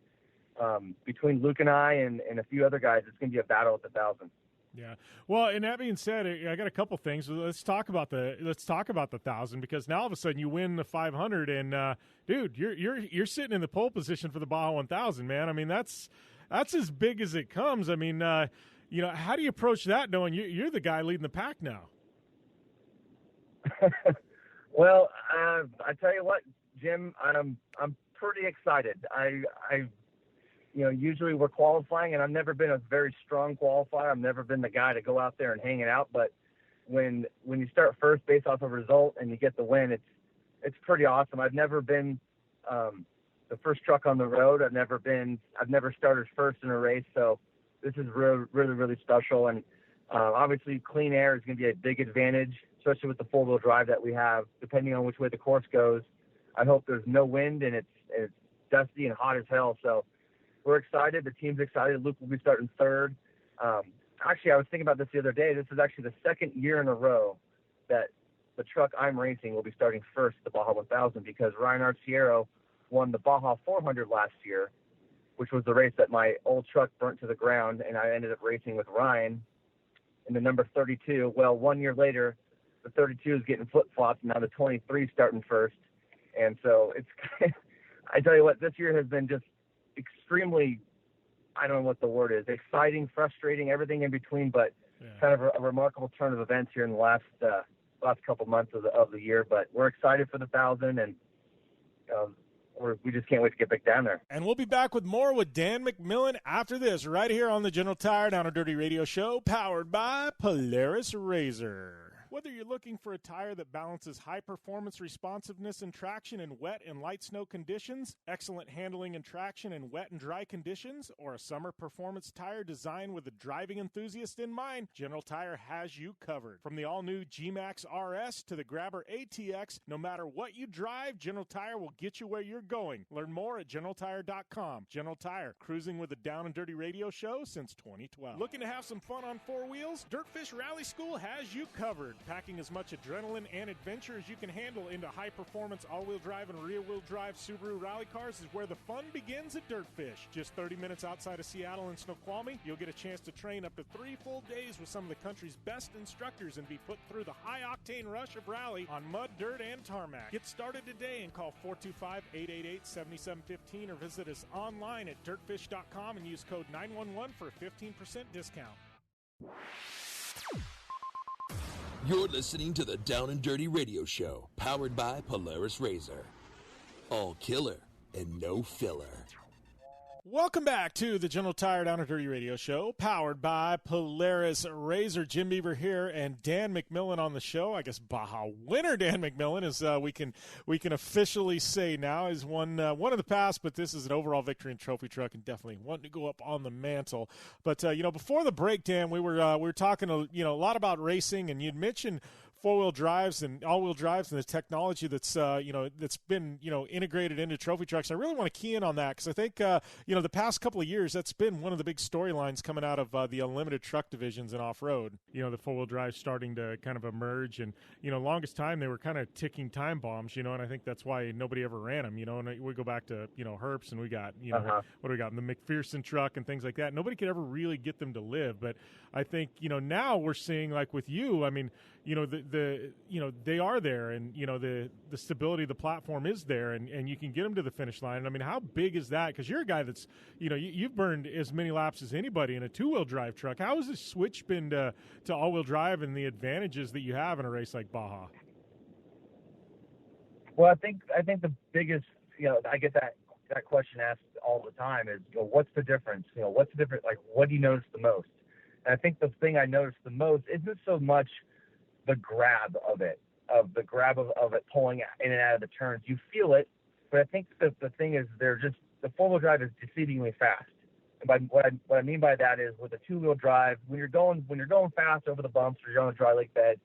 Speaker 13: between Luke and I and a few other guys, it's going to be a battle at the 1,000.
Speaker 2: Yeah. Well, and that being said, I got a couple things. Let's talk about the 1,000, because now all of a sudden you win the 500, and dude, you're sitting in the pole position for the Baja 1000, man. I mean, that's as big as it comes. I mean, you know, how do you approach that, knowing you're the guy leading the pack now?
Speaker 13: Well, I tell you what, Jim, I'm pretty excited. You know, usually we're qualifying, and I've never been a very strong qualifier. I've never been the guy to go out there and hang it out. But when you start first based off a result and you get the win, it's pretty awesome. I've never been the first truck on the road. I've never started first in a race. So this is really, really, really special. And obviously clean air is going to be a big advantage, especially with the 4-wheel drive that we have. Depending on which way the course goes, I hope there's no wind and it's dusty and hot as hell. So we're excited. The team's excited. Luke will be starting third. Actually, I was thinking about this the other day. This is actually the second year in a row that the truck I'm racing will be starting first at the Baja 1000, because Ryan Arciero won the Baja 400 last year, which was the race that my old truck burnt to the ground, and I ended up racing with Ryan in the number 32. Well, 1 year later, the 32 is getting flip-flopped, and now the 23 is starting first. And so it's – I tell you what, this year has been just extremely, I don't know what the word is, exciting, frustrating, everything in between, but kind of a remarkable turn of events here in the last couple months of the year. But we're excited for the 1,000, and we just can't wait to get back down there.
Speaker 2: And we'll be back with more with Dan McMillin after this, right here on the General Tire Down and Dirty Radio Show, powered by Polaris RZR. Whether you're looking for a tire that balances high performance responsiveness and traction in wet and light snow conditions, excellent handling and traction in wet and dry conditions, or a summer performance tire designed with a driving enthusiast in mind, General Tire has you covered. From the all-new G-Max RS to the Grabber ATX, no matter what you drive, General Tire will get you where you're going. Learn more at GeneralTire.com. General Tire, cruising with the Down and Dirty Radio Show since 2012. Looking to have some fun on 4 wheels? Dirtfish Rally School has you covered. Packing as much adrenaline and adventure as you can handle into high-performance all-wheel drive and rear-wheel drive Subaru rally cars is where the fun begins at Dirtfish. Just 30 minutes outside of Seattle and Snoqualmie, you'll get a chance to train up to 3 full days with some of the country's best instructors and be put through the high-octane rush of rally on mud, dirt, and tarmac. Get started today and call 425-888-7715 or visit us online at dirtfish.com and use code 911 for a 15% discount.
Speaker 14: You're listening to the Down and Dirty Radio Show, powered by Polaris RZR. All killer and no filler.
Speaker 2: Welcome back to the General Tire Down and Dirty Radio Show, powered by Polaris RZR. Jim Beaver here, and Dan McMillin on the show. I guess Baja winner Dan McMillin, as we can officially say now, is one of the past, but this is an overall victory and trophy truck, and definitely wanting to go up on the mantle. But before the break, Dan, we were talking a lot about racing, and you'd mentioned four-wheel drives and all-wheel drives and the technology that's that's been integrated into trophy trucks. I really want to key in on that because I think the past couple of years that's been one of the big storylines coming out of the unlimited truck divisions in off-road. The four-wheel drive starting to kind of emerge, and longest time they were kind of ticking time bombs. And I think that's why nobody ever ran them. And we go back to Herps, and we got what do we got, the McPherson truck and things like that. Nobody could ever really get them to live, but I think now we're seeing, like with you, I mean, they are there, and the stability of the platform is there, and you can get them to the finish line. And I mean, how big is that? Because you're a guy that's you've burned as many laps as anybody in a two-wheel drive truck. How has the switch been to all-wheel drive and the advantages that you have in a race like Baja?
Speaker 13: Well, I think the biggest, I get that question asked all the time is, what's the difference? What's the difference? Like, what do you notice the most? And I think the thing I noticed the most isn't so much the grab of it pulling in and out of the turns. You feel it, but I think the thing is the four-wheel drive is deceivingly fast. And what I mean by that is with a two-wheel drive, when you're going fast over the bumps or you're on a dry lake bed,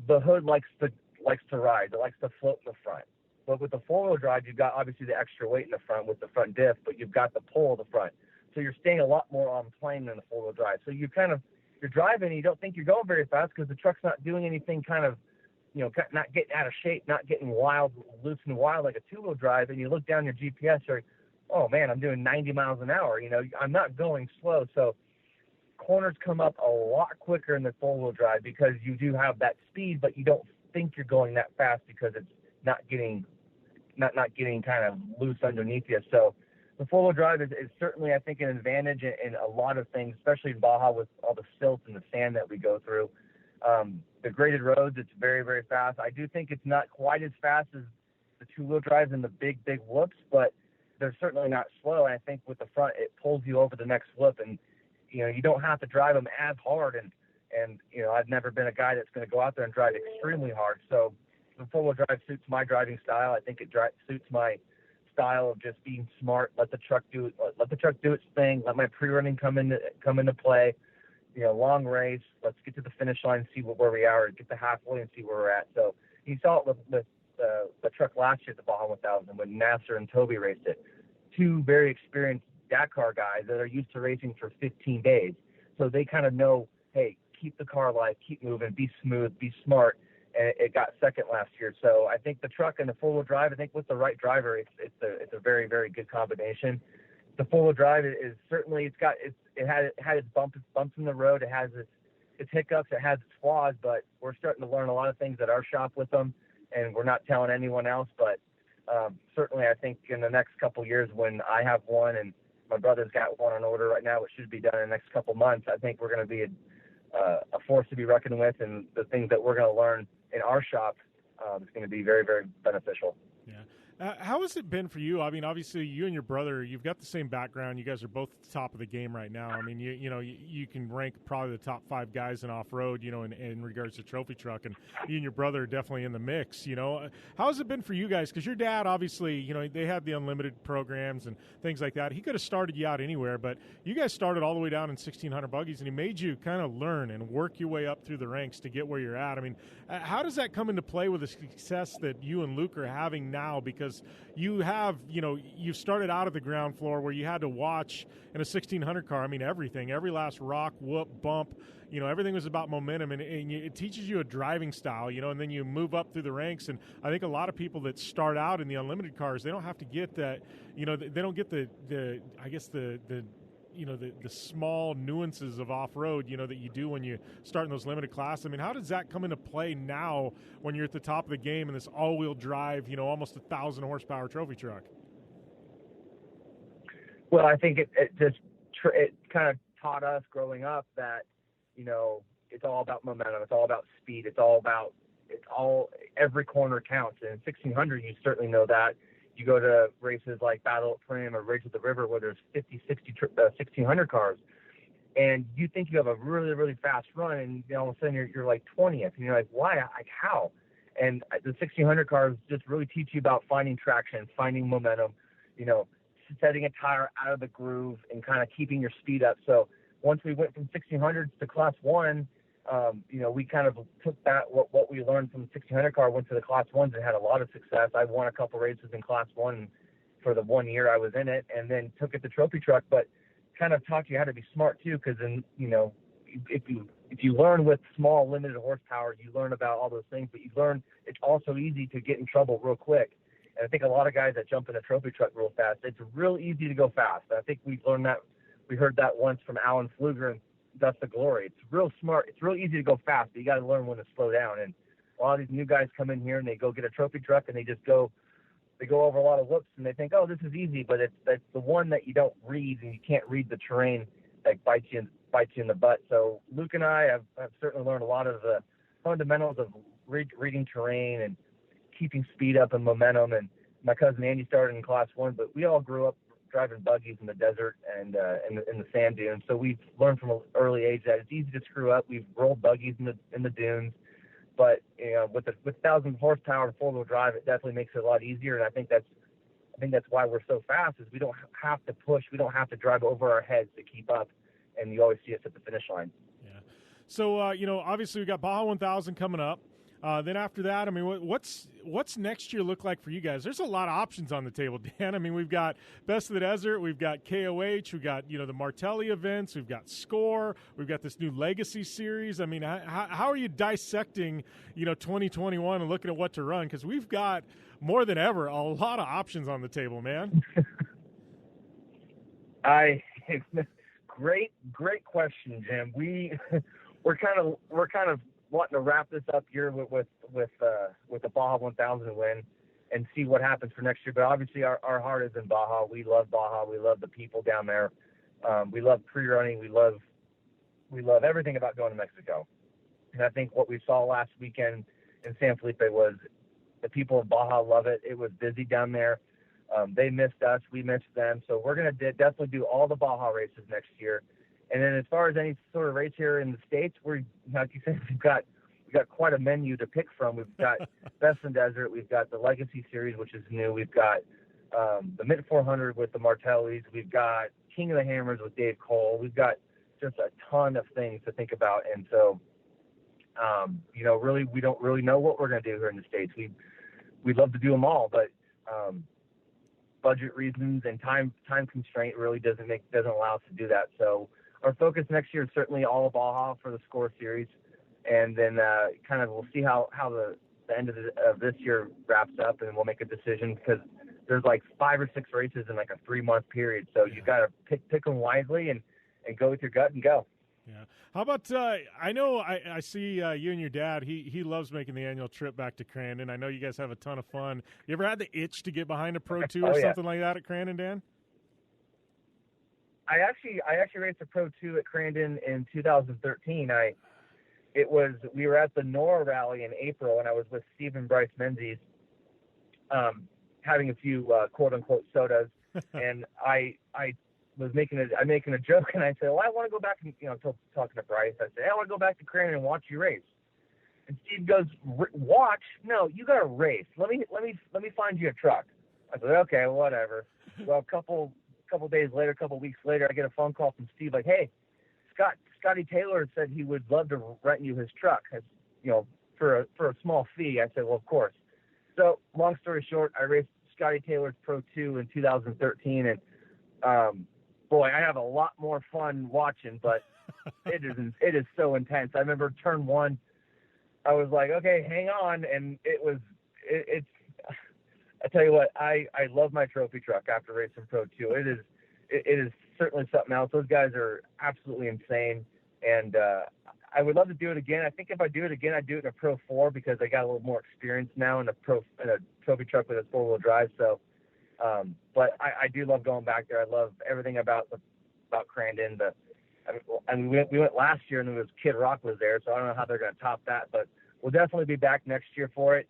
Speaker 13: the hood likes to ride. It likes to float in the front. But with the four-wheel drive, you've got obviously the extra weight in the front with the front diff, but you've got the pull of the front. So you're staying a lot more on plane than the four-wheel drive. So you're driving and you don't think you're going very fast because the truck's not doing anything not getting out of shape, not getting loose and wild like a two-wheel drive. And you look down your GPS, you're like, oh man, I'm doing 90 miles an hour. I'm not going slow. So corners come up a lot quicker in the four-wheel drive because you do have that speed, but you don't think you're going that fast because it's not getting kind of loose underneath you. So the four-wheel drive is certainly, I think, an advantage in a lot of things, especially in Baja with all the silt and the sand that we go through. The graded roads, it's very, very fast. I do think it's not quite as fast as the two-wheel drives and the big whoops, but they're certainly not slow. And I think with the front, it pulls you over the next whoop, and you don't have to drive them as hard. And I've never been a guy that's going to go out there and drive extremely hard. So the four-wheel drive suits my driving style. I think it suits my style of just being smart. Let the truck do its thing. Let my pre-running come into play. Long race. Let's get to the finish line and see where we are, and get to halfway and see where we're at. So you saw it with the truck last year at the Baja 1000 when Nasser and Toby raced it. Two very experienced Dakar guys that are used to racing for 15 days. So they kind of know, hey, keep the car alive, keep moving, be smooth, be smart. And it got second last year. So I think the truck and the four-wheel drive, I think with the right driver, it's a very, very good combination. The four-wheel drive is certainly, it had its bumps in the road. It has its hiccups. It has its flaws, but we're starting to learn a lot of things at our shop with them, and we're not telling anyone else. But certainly I think in the next couple of years when I have one and my brother's got one on order right now, which should be done in the next couple of months, I think we're going to be a force to be reckoned with, and the things that we're going to learn in our shop is going to be very, very beneficial.
Speaker 2: Yeah. How has it been for you? I mean, obviously, you and your brother, you've got the same background. You guys are both at the top of the game right now. I mean, you can rank probably the top 5 guys in off-road, in regards to trophy truck, and you and your brother are definitely in the mix, How has it been for you guys? Because your dad, obviously, they had the unlimited programs and things like that. He could have started you out anywhere, but you guys started all the way down in 1,600 buggies, and he made you kind of learn and work your way up through the ranks to get where you're at. I mean, how does that come into play with the success that you and Luke are having now? Because you have, you've started out at the ground floor where you had to watch in a 1,600 car. I mean, everything, every last rock, whoop, bump, everything was about momentum, and it teaches you a driving style, and then you move up through the ranks. And I think a lot of people that start out in the unlimited cars, they don't have to get that, they don't get the small nuances of off-road, that you do when you start in those limited classes. I mean, how does that come into play now when you're at the top of the game in this all-wheel drive, almost 1,000 horsepower trophy truck?
Speaker 13: Well, I think it kind of taught us growing up that, it's all about momentum. It's all about speed. Every corner counts. And in 1,600, you certainly know that. You go to races like Battle at Prim or Race at the River where there's 50, 60, 1,600 cars, and you think you have a really, really fast run, and all of a sudden you're like 20th, and you're like, why? Like, how? And the 1,600 cars just really teach you about finding traction, finding momentum, setting a tire out of the groove and kind of keeping your speed up. So once we went from 1,600s to Class 1, we kind of took that, what we learned from the 1600 car, went to the Class 1s and had a lot of success. I won a couple races in Class 1 for the 1 year I was in it, and then took it to trophy truck, but kind of taught you how to be smart too, because then, if you learn with small limited horsepower, you learn about all those things, but you learn it's also easy to get in trouble real quick. And I think a lot of guys that jump in a trophy truck real fast, it's real easy to go fast. I think we learned that, we heard that once from Alan Pfluger and Dust of Glory. It's real smart. It's real easy to go fast, but you got to learn when to slow down. And a lot of these new guys come in here and they go get a trophy truck and they go over a lot of whoops and they think, oh, this is easy, but it's the one that you don't read, and you can't read the terrain that bites you in the butt. So Luke and I have certainly learned a lot of the fundamentals of reading terrain and keeping speed up and momentum. And my cousin Andy started in Class 1, but we all grew up driving buggies in the desert and in the sand dunes. So we've learned from an early age that it's easy to screw up. We've rolled buggies in the dunes, but with 1,000 horsepower and 4-wheel drive, it definitely makes it a lot easier. And I think that's why we're so fast, is we don't have to push, we don't have to drive over our heads to keep up, and you always see us at the finish line.
Speaker 2: Yeah. So obviously we got Baja 1000 coming up. Then after that, I mean, what's next year look like for you guys? There's a lot of options on the table, Dan. I mean, we've got Best of the Desert, we've got KOH, we've got the Martelli events, we've got Score, we've got this new Legacy series. I mean, how are you dissecting 2021 and looking at what to run? Because we've got more than ever a lot of options on the table, man. Great question, Jim. We're kind of wanting to wrap this up here with the Baja 1000 win and see what happens for next year. But obviously our heart is in Baja. We love Baja. We love the people down there. We love pre-running. We love everything about going to Mexico. And I think what we saw last weekend in San Felipe was the people of Baja love it. It was busy down there. They missed us. We missed them. So we're going to definitely do all the Baja races next year. And then as far as any sort of race here in the States, like you said, we've got quite a menu to pick from. We've got Best in Desert. We've got the Legacy Series, which is new. We've got the Mid 400 with the Martellis. We've got King of the Hammers with Dave Cole. We've got just a ton of things to think about. And so, really, we don't really know what we're going to do here in the States. We'd love to do them all, but budget reasons and time constraint really doesn't allow us to do that. So our focus next year is certainly all of Baja for the Score Series, and then kind of we'll see how the end of this year wraps up, and we'll make a decision, because there's like 5 or 6 races in like a 3-month period. So you got to pick them wisely and go with your gut and go. Yeah. How about I know I see you and your dad. He loves making the annual trip back to Crandon. I know you guys have a ton of fun. You ever had the itch to get behind a Pro 2 or something like that at Crandon, Dan?
Speaker 13: I actually raced a Pro 2 at Crandon in 2013. We were at the NORA rally in April, and I was with Steve and Bryce Menzies, having a few quote unquote sodas, and I was making a joke, and I said, well, I want to go back and talking to Bryce. I said, hey, I want to go back to Crandon and watch you race. And Steve goes, watch? No, you got to race. Let me find you a truck. I said, okay, whatever. Well, a couple weeks later, I get a phone call from Steve like, hey, Scotty Taylor said he would love to rent you his truck, for a small fee. I said, well, of course. So long story short, I raced Scotty Taylor's Pro 2 in 2013, and boy, I have a lot more fun watching, but it is so intense. I remember turn 1, I was like, okay, hang on, and it's. I tell you what, I love my trophy truck after racing Pro 2. It is certainly something else. Those guys are absolutely insane, and I would love to do it again. I think if I do it again, I'd do it in a Pro 4, because I got a little more experience now in a trophy truck with a 4-wheel drive. So, but I do love going back there. I love everything about Crandon. We went last year, and it was Kid Rock was there, so I don't know how they're going to top that. But we'll definitely be back next year for it.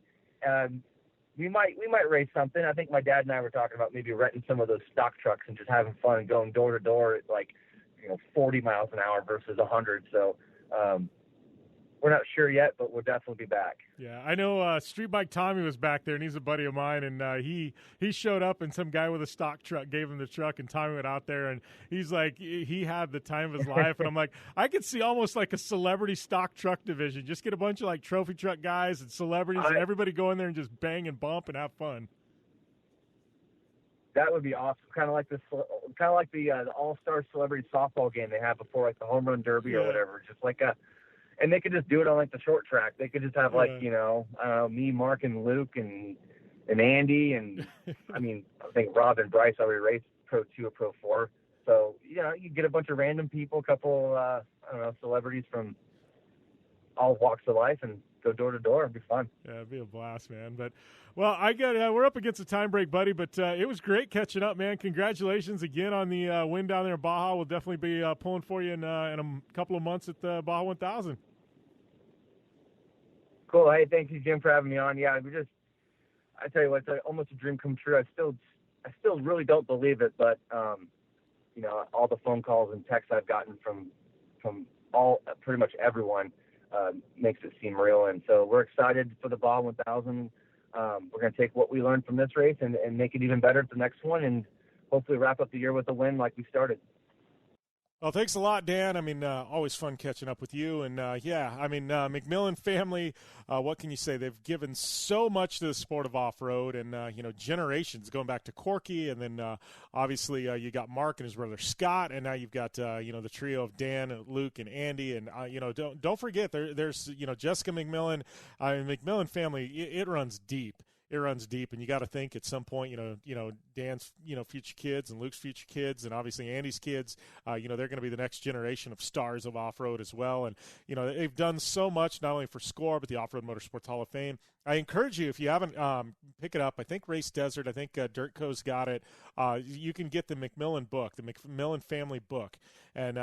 Speaker 13: We might race something. I think my dad and I were talking about maybe renting some of those stock trucks and just having fun and going door to door at 40 miles an hour versus 100. So we're not sure yet, but we'll definitely be back.
Speaker 2: Yeah, I know Street Bike Tommy was back there, and he's a buddy of mine, and he showed up, and some guy with a stock truck gave him the truck, and Tommy went out there, and he's like, he had the time of his life, and I'm like, I could see almost like a celebrity stock truck division. Just get a bunch of like trophy truck guys and celebrities, and everybody go in there and just bang and bump and have fun.
Speaker 13: That would be awesome. Kind of like the All-Star Celebrity Softball game they have before, like the Home Run Derby or whatever. Just like and they could just do it on like the short track. They could just have me, Mark, and Luke, and Andy, and I think Rob and Bryce already raced Pro 2 or Pro 4. So you get a bunch of random people, a couple celebrities from all walks of life, and go door to door. It'd be fun.
Speaker 2: Yeah, it'd be a blast, man. But, well, we're up against a time break, buddy, but it was great catching up, man. Congratulations again on the win down there in Baja. We'll definitely be pulling for you in a couple of months at the Baja 1000.
Speaker 13: Cool. Hey, thank you, Jim, for having me on. Yeah, I tell you what, it's almost a dream come true. I still really don't believe it, but all the phone calls and texts I've gotten from pretty much everyone makes it seem real. And so we're excited for the Baja 1000. We're going to take what we learned from this race and make it even better at the next one, and hopefully wrap up the year with a win like we started.
Speaker 2: Well, thanks a lot, Dan. Always fun catching up with you. And, McMillin family, what can you say? They've given so much to the sport of off-road and, generations going back to Corky. And then, obviously, you got Mark and his brother Scott. And now you've got, the trio of Dan, and Luke, and Andy. And, don't forget, there's, Jessica McMillin. McMillin family, it runs deep. It runs deep, and you got to think at some point, Dan's, future kids and Luke's future kids, and obviously Andy's kids, they're going to be the next generation of stars of off-road as well. And, they've done so much, not only for SCORE, but the Off-Road Motorsports Hall of Fame. I encourage you, if you haven't, pick it up. I think Race Desert, I think Dirt Co's got it. You can get the McMillin book, the McMillin family book. And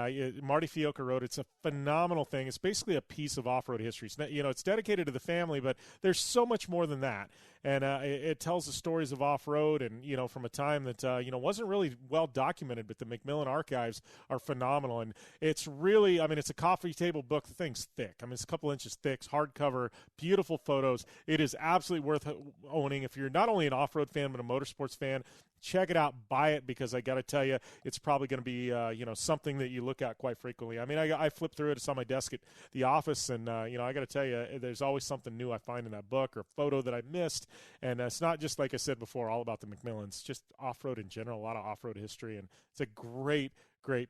Speaker 2: Marty Fiocca wrote it. It's a phenomenal thing. It's basically a piece of off-road history. It's dedicated to the family, but there's so much more than that. And it tells the stories of off-road and, from a time that, wasn't really well documented, but the McMillin archives are phenomenal. And it's really, it's a coffee table book. The thing's thick. It's a couple inches thick, hardcover, beautiful photos. It is absolutely worth owning. If you're not only an off-road fan, but a motorsports fan, check it out, buy it, because I got to tell you, it's probably going to be, something that you look at quite frequently. I flip through it. It's on my desk at the office, and, I got to tell you, there's always something new I find in that book or a photo that I missed. And it's not just, like I said before, all about the McMillins, just off-road in general, a lot of off-road history. And it's a great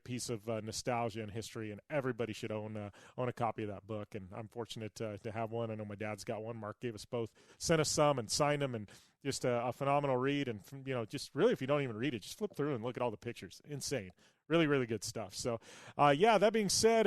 Speaker 2: piece of nostalgia and history, and everybody should own a copy of that book. And I'm fortunate to have one. I know my dad's got one. Mark gave us both, sent us some, and signed them, and just a phenomenal read. And, just really, if you don't even read it, just flip through and look at all the pictures. Insane. Really, really good stuff. So, that being said,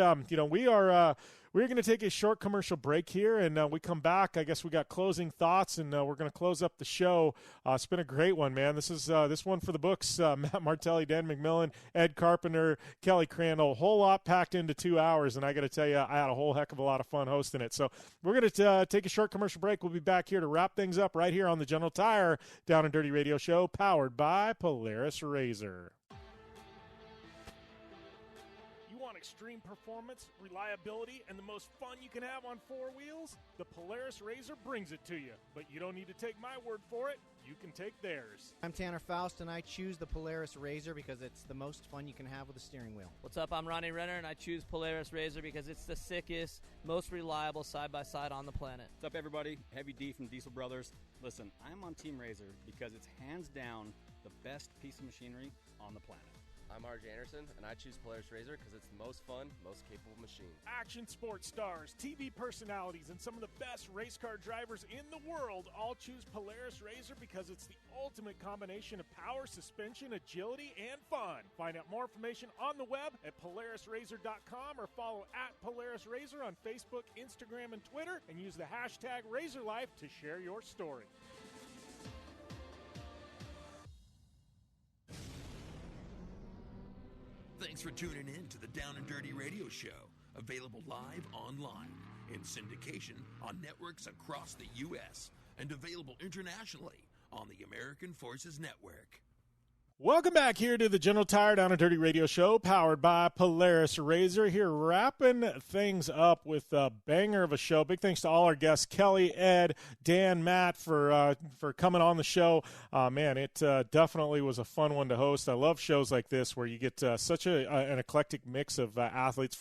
Speaker 2: we're going to take a short commercial break here, and we come back. I guess we got closing thoughts, and we're going to close up the show. It's been a great one, man. This is this one for the books. Matt Martelli, Dan McMillin, Ed Carpenter, Kelly Crandall, a whole lot packed into 2 hours, and I got to tell you, I had a whole heck of a lot of fun hosting it. So we're going to take a short commercial break. We'll be back here to wrap things up right here on the General Tire Down and Dirty Radio Show, powered by Polaris RZR. Extreme performance, reliability, and the most fun you can have on four wheels? The Polaris RZR brings it to you. But you don't need to take my word for it. You can take theirs.
Speaker 3: I'm Tanner Faust, and I choose the Polaris RZR because it's the most fun you can have with a steering wheel.
Speaker 4: What's up? I'm Ronnie Renner, and I choose Polaris RZR because it's the sickest, most reliable side-by-side on the planet.
Speaker 5: What's up, everybody? Heavy D from Diesel Brothers. Listen, I'm on Team RZR because it's hands down the best piece of machinery on the planet.
Speaker 6: I'm RJ Anderson, and I choose Polaris RZR because it's the most fun, most capable machine.
Speaker 2: Action sports stars, TV personalities, and some of the best race car drivers in the world all choose Polaris RZR because it's the ultimate combination of power, suspension, agility, and fun. Find out more information on the web at PolarisRZR.com or follow at Polaris RZR on Facebook, Instagram, and Twitter, and use the hashtag RZRLife to share your story.
Speaker 8: Thanks for tuning in to the Down and Dirty Radio Show, available live online, in syndication on networks across the U.S., and available internationally on the American Forces Network.
Speaker 2: Welcome back here to the General Tire Down and Dirty Radio Show, powered by Polaris RZR. Here wrapping things up with a banger of a show. Big thanks to all our guests, Kelly, Ed, Dan, Matt, for coming on the show. Man, it definitely was a fun one to host. I love shows like this where you get such an eclectic mix of athletes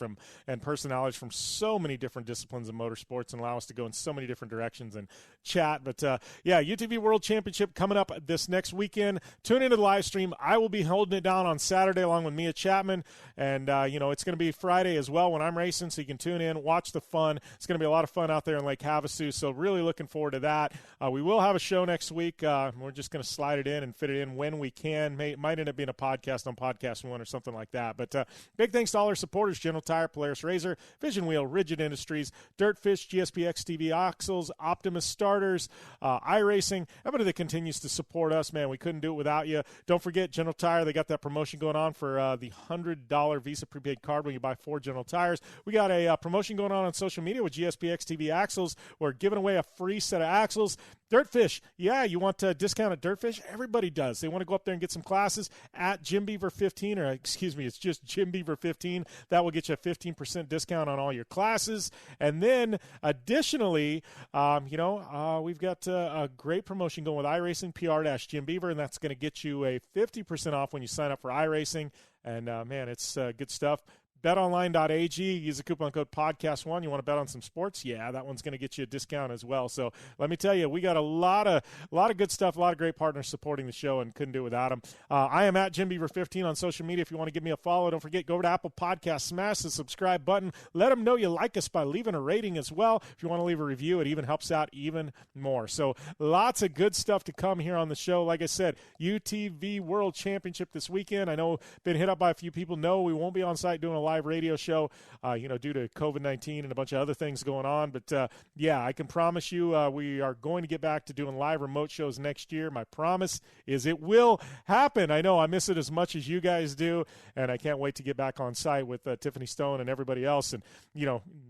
Speaker 2: and personalities from so many different disciplines of motorsports and allow us to go in so many different directions and chat. But, UTV World Championship coming up this next weekend. Tune into the live stream. I will be holding it down on Saturday along with Mia Chapman, and it's going to be Friday as well when I'm racing, so you can tune in, watch the fun. It's going to be a lot of fun out there in Lake Havasu, so really looking forward to that. We will have a show next week. We're just going to slide it in and fit it in when we can. Might end up being a podcast on Podcast One or something like that. But big thanks to all our supporters: General Tire, Polaris RZR, Vision Wheel, Rigid Industries, Dirtfish, GSPX TV Axles, Optimus Starters, iRacing, everybody that continues to support us. Man, we couldn't do it without you. Don't forget General Tire, they got that promotion going on for the $100 Visa prepaid card when you buy 4 General Tires. We got a promotion going on social media with GSPX TV Axles. We're giving away a free set of axles. Dirtfish, yeah, you want a discount at Dirtfish? Everybody does. They want to go up there and get some classes at Jim Beaver 15, or excuse me, it's just Jim Beaver 15. That will get you a 15% discount on all your classes. And then additionally, we've got a great promotion going with iRacing, PR-Jim Beaver, and that's going to get you a 50% off when you sign up for iRacing. And, man, it's good stuff. BetOnline.ag, use the coupon code podcast1. You want to bet on some sports? Yeah, that one's going to get you a discount as well. So let me tell you, we got a lot of good stuff, a lot of great partners supporting the show, and couldn't do it without them. I am at JimBeaver15 on social media. If you want to give me a follow, don't forget, go over to Apple Podcasts, smash the subscribe button. Let them know you like us by leaving a rating as well. If you want to leave a review, it even helps out even more. So lots of good stuff to come here on the show. Like I said, UTV World Championship this weekend. I know been hit up by a few people. No, we won't be on site doing a live radio show, due to COVID-19 and a bunch of other things going on. But, I can promise you we are going to get back to doing live remote shows next year. My promise is it will happen. I know I miss it as much as you guys do, and I can't wait to get back on site with Tiffany Stone and everybody else and,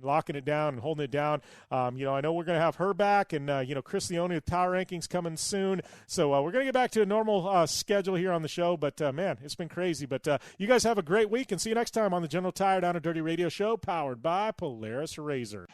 Speaker 2: locking it down and holding it down. I know we're going to have her back, and, Chris Leone of Tower Rankings coming soon. So we're going to get back to a normal schedule here on the show. But, man, it's been crazy. But you guys have a great week, and see you next time on the General Tire Down and Dirty Radio Show, powered by Polaris RZR.